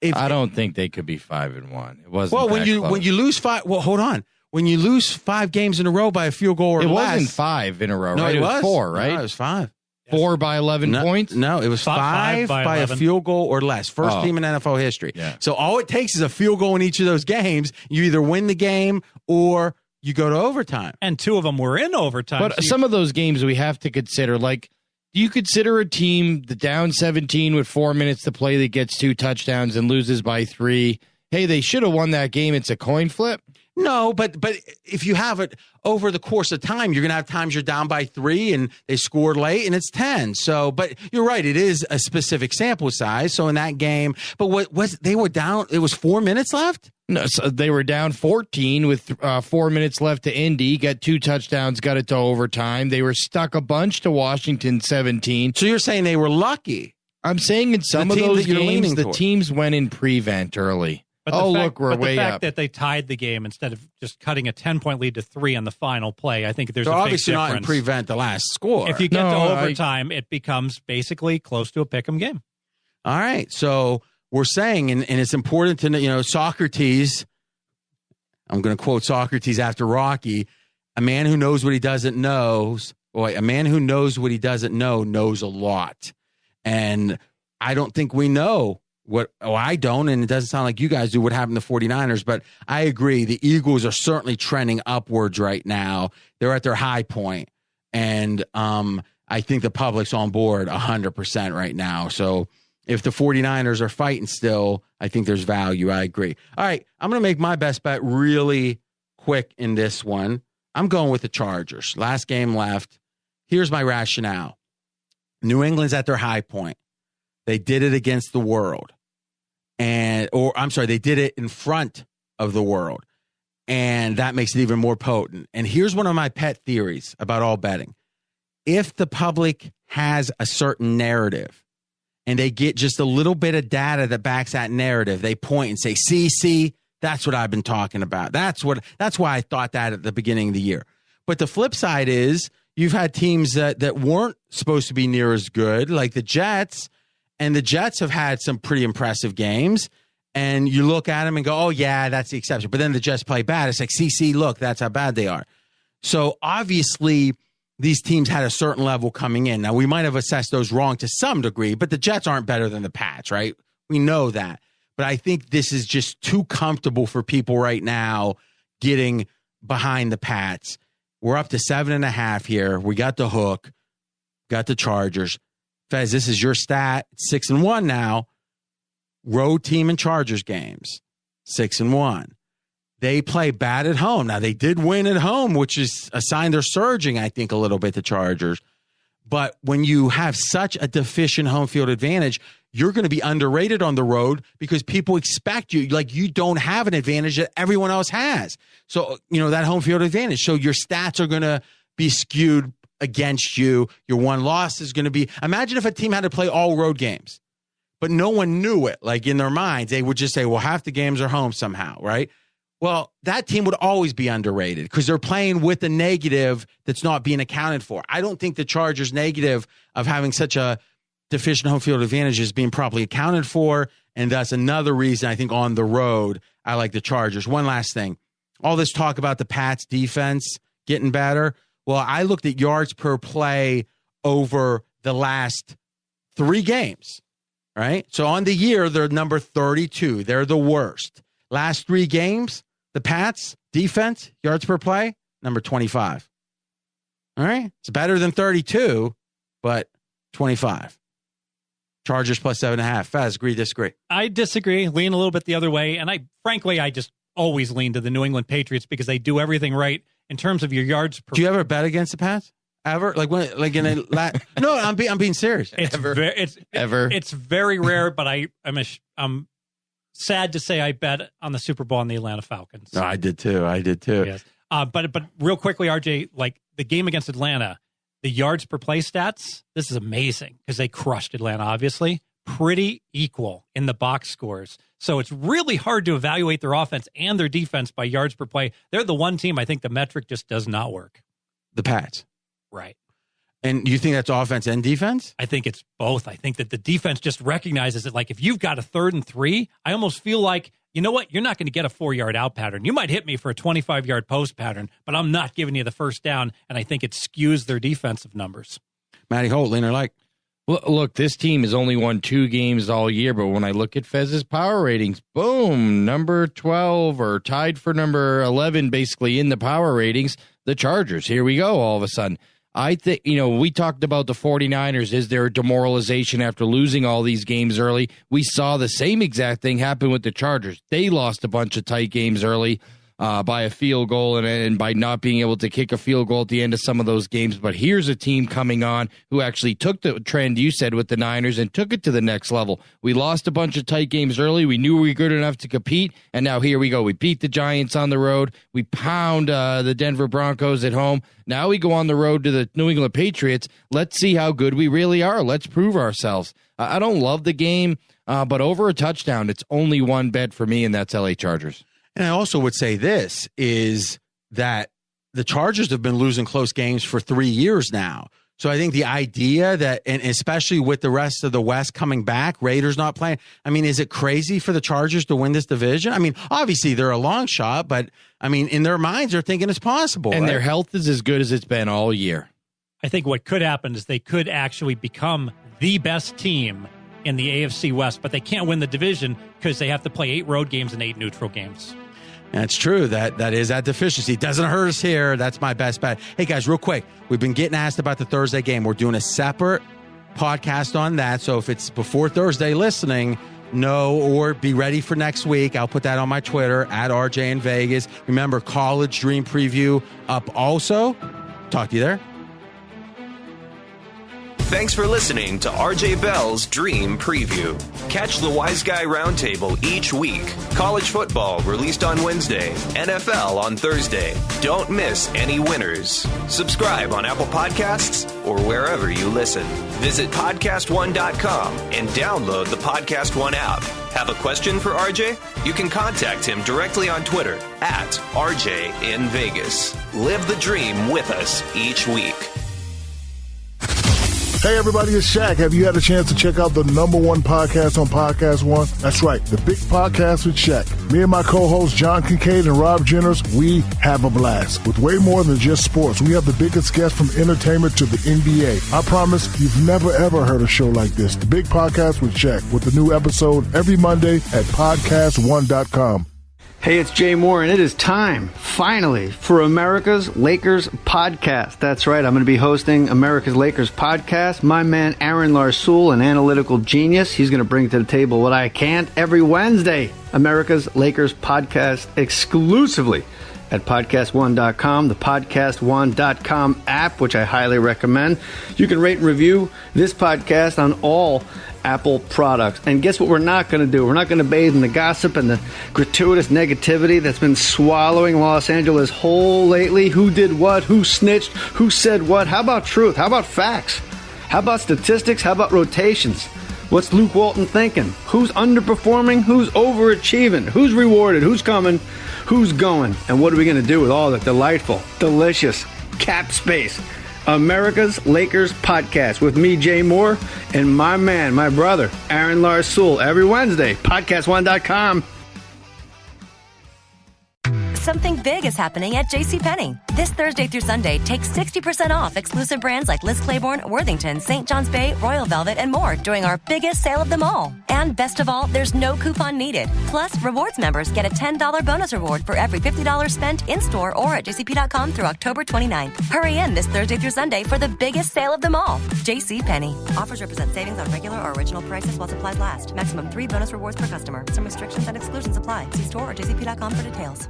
I don't think they could be 5-1. It wasn't. Well, when you lose 5, well, hold on. When you lose 5 games in a row by a field goal or less, it wasn't 5 in a row, right? It was 4, right? No, it was 5. 4 by 11 points? No, it was 5 by a field goal or less. First team in NFL history. Yeah. So all it takes is a field goal in each of those games. You either win the game or you go to overtime. And 2 of them were in overtime. But some of those games we have to consider, like, do you consider a team the down 17 with 4 minutes to play that gets 2 touchdowns and loses by 3? Hey, they should have won that game. It's a coin flip. No, but if you have it over the course of time, you're going to have times you're down by 3 and they scored late and it's 10. So, but you're right. It is a specific sample size. So in that game, but what was they were down? It was 4 minutes left. No, so they were down 14 with 4 minutes left to Indy. Got 2 touchdowns, got it to overtime. They were stuck a bunch to Washington 17. So you're saying they were lucky? I'm saying in some of those games, the teams went in prevent early. But look, we're way up. The fact that they tied the game instead of just cutting a 10-point lead to 3 on the final play, I think there's a big difference. Obviously not in prevent the last score. If you get to overtime, it becomes basically close to a pick'em game. All right, so we're saying, and it's important to know, Socrates, I'm going to quote Socrates after Rocky, a man who knows what he doesn't know, a man who knows what he doesn't know knows a lot. And I don't think we know I don't, and it doesn't sound like you guys do, what happened to the 49ers, but I agree. The Eagles are certainly trending upwards right now. They're at their high point. And I think the public's on board 100% right now. So if the 49ers are fighting still, I think there's value. I agree. All right, I'm going to make my best bet really quick in this one. I'm going with the Chargers. Last game left. Here's my rationale. New England's at their high point. They did it against the world. They did it in front of the world. And that makes it even more potent. And here's one of my pet theories about all betting. If the public has a certain narrative and they get just a little bit of data that backs that narrative, they point and say, see, that's what I've been talking about. That's why I thought that at the beginning of the year. But the flip side is you've had teams that weren't supposed to be near as good, like the Jets, and the Jets have had some pretty impressive games. And you look at them and go, oh, yeah, that's the exception. But then the Jets play bad. It's like, see, look, that's how bad they are. So obviously these teams had a certain level coming in. Now, we might have assessed those wrong to some degree, but the Jets aren't better than the Pats, right? We know that. But I think this is just too comfortable for people right now getting behind the Pats. We're up to 7.5 here. We got the hook, got the Chargers. Fez, this is your stat. 6-1 now. Road team and Chargers games, 6-1. They play bad at home. Now, they did win at home, which is a sign they're surging, I think, a little bit, the Chargers. But when you have such a deficient home field advantage, you're going to be underrated on the road because people expect you, like you don't have an advantage that everyone else has. So, that home field advantage. So your stats are going to be skewed against you. Your one loss is going to be, imagine if a team had to play all road games, but no one knew it. Like in their minds, they would just say, well, half the games are home somehow, right? Well, that team would always be underrated because they're playing with a negative that's not being accounted for. I don't think the Chargers' negative of having such a deficient home field advantage is being properly accounted for, and that's another reason I think on the road I like the Chargers. One last thing. All this talk about the Pats' defense getting better. Well, I looked at yards per play over the last 3 games. Right? So on the year, they're number 32. They're the worst. Last 3 games, the Pats defense, yards per play, number 25. All right? It's better than 32, but 25. Chargers plus 7.5. Faz, agree, disagree? I disagree. Lean a little bit the other way. And I just always lean to the New England Patriots because they do everything right in terms of your yards per. Do you ever bet against the Pats? Ever? No, I'm being serious. It's very rare, but I'm sad to say I bet on the Super Bowl on the Atlanta Falcons. No, I did too. Yes. But real quickly, RJ, like the game against Atlanta, the yards per play stats, this is amazing because they crushed Atlanta, obviously. Pretty equal in the box scores. So it's really hard to evaluate their offense and their defense by yards per play. They're the one team I think the metric just does not work. The Pats. Right. And you think that's offense and defense? I think it's both. I think that the defense just recognizes it. Like if you've got a 3rd and 3, I almost feel like, you know what? You're not going to get a 4-yard out pattern. You might hit me for a 25-yard post pattern, but I'm not giving you the first down. And I think it skews their defensive numbers. Matty Holt, leaner like. Well, look, this team has only won 2 games all year, but when I look at Fez's power ratings, boom, number 12 or tied for number 11, basically in the power ratings, the Chargers. Here we go all of a sudden. I think, we talked about the 49ers. Is there a demoralization after losing all these games early? We saw the same exact thing happen with the Chargers. They lost a bunch of tight games early by a field goal and by not being able to kick a field goal at the end of some of those games. But here's a team coming on who actually took the trend you said with the Niners and took it to the next level. We lost a bunch of tight games early. We knew we were good enough to compete, and now here we go. We beat the Giants on the road. We pound the Denver Broncos at home. Now we go on the road to the New England Patriots. Let's see how good we really are. Let's prove ourselves. I don't love the game, but over a touchdown, it's only one bet for me, and that's LA Chargers. And I also would say this is that the Chargers have been losing close games for 3 years now. So I think the idea that, and especially with the rest of the West coming back, Raiders not playing, I mean, is it crazy for the Chargers to win this division? I mean, obviously they're a long shot, but I mean, in their minds, they're thinking it's possible. And right? Their health is as good as it's been all year. I think what could happen is they could actually become the best team in the AFC West, but they can't win the division because they have to play 8 road games and 8 neutral games. That's true. That is that deficiency. Doesn't hurt us here. That's my best bet. Hey, guys, real quick. We've been getting asked about the Thursday game. We're doing a separate podcast on that. So if it's before Thursday listening, or be ready for next week. I'll put that on my Twitter, at RJ in Vegas. Remember, College Dream Preview up also. Talk to you there. Thanks for listening to RJ Bell's Dream Preview. Catch the Wiseguy Roundtable each week. College football released on Wednesday, NFL on Thursday. Don't miss any winners. Subscribe on Apple Podcasts or wherever you listen. Visit podcastone.com and download the Podcast One app. Have a question for RJ? You can contact him directly on Twitter at RJ in Vegas. Live the dream with us each week. Hey everybody, it's Shaq. Have you had a chance to check out the #1 podcast on Podcast One? That's right, the Big Podcast with Shaq. Me and my co-hosts John Kincaid and Rob Jenners, we have a blast. With way more than just sports, we have the biggest guests from entertainment to the NBA. I promise you've never ever heard a show like this. The Big Podcast with Shaq, with a new episode every Monday at podcastone.com. Hey, it's Jay Moore, and it is time, finally, for America's Lakers podcast. That's right, I'm going to be hosting America's Lakers podcast. My man Aaron Larsoul, an analytical genius, he's going to bring to the table what I can't every Wednesday. America's Lakers podcast exclusively at podcastone.com, the podcastone.com app, which I highly recommend. You can rate and review this podcast on all Apple products. And guess what we're not going to do? We're not going to bathe in the gossip and the gratuitous negativity that's been swallowing Los Angeles whole lately. Who did what? Who snitched? Who said what? How about truth? How about facts? How about statistics? How about rotations? What's Luke Walton thinking? Who's underperforming? Who's overachieving? Who's rewarded? Who's coming? Who's going? And what are we going to do with all that delightful, delicious cap space? America's Lakers podcast with me, Jay Moore, and my man, my brother, Aaron Larsoul, every Wednesday, podcastone.com. Something big is happening at JCPenney. This Thursday through Sunday, take 60% off exclusive brands like Liz Claiborne, Worthington, St. John's Bay, Royal Velvet, and more during our biggest sale of them all. And best of all, there's no coupon needed. Plus, rewards members get a $10 bonus reward for every $50 spent in-store or at jcp.com through October 29th. Hurry in this Thursday through Sunday for the biggest sale of them all. JCPenney. Offers represent savings on regular or original prices while supplies last. Maximum 3 bonus rewards per customer. Some restrictions and exclusions apply. See store or jcp.com for details.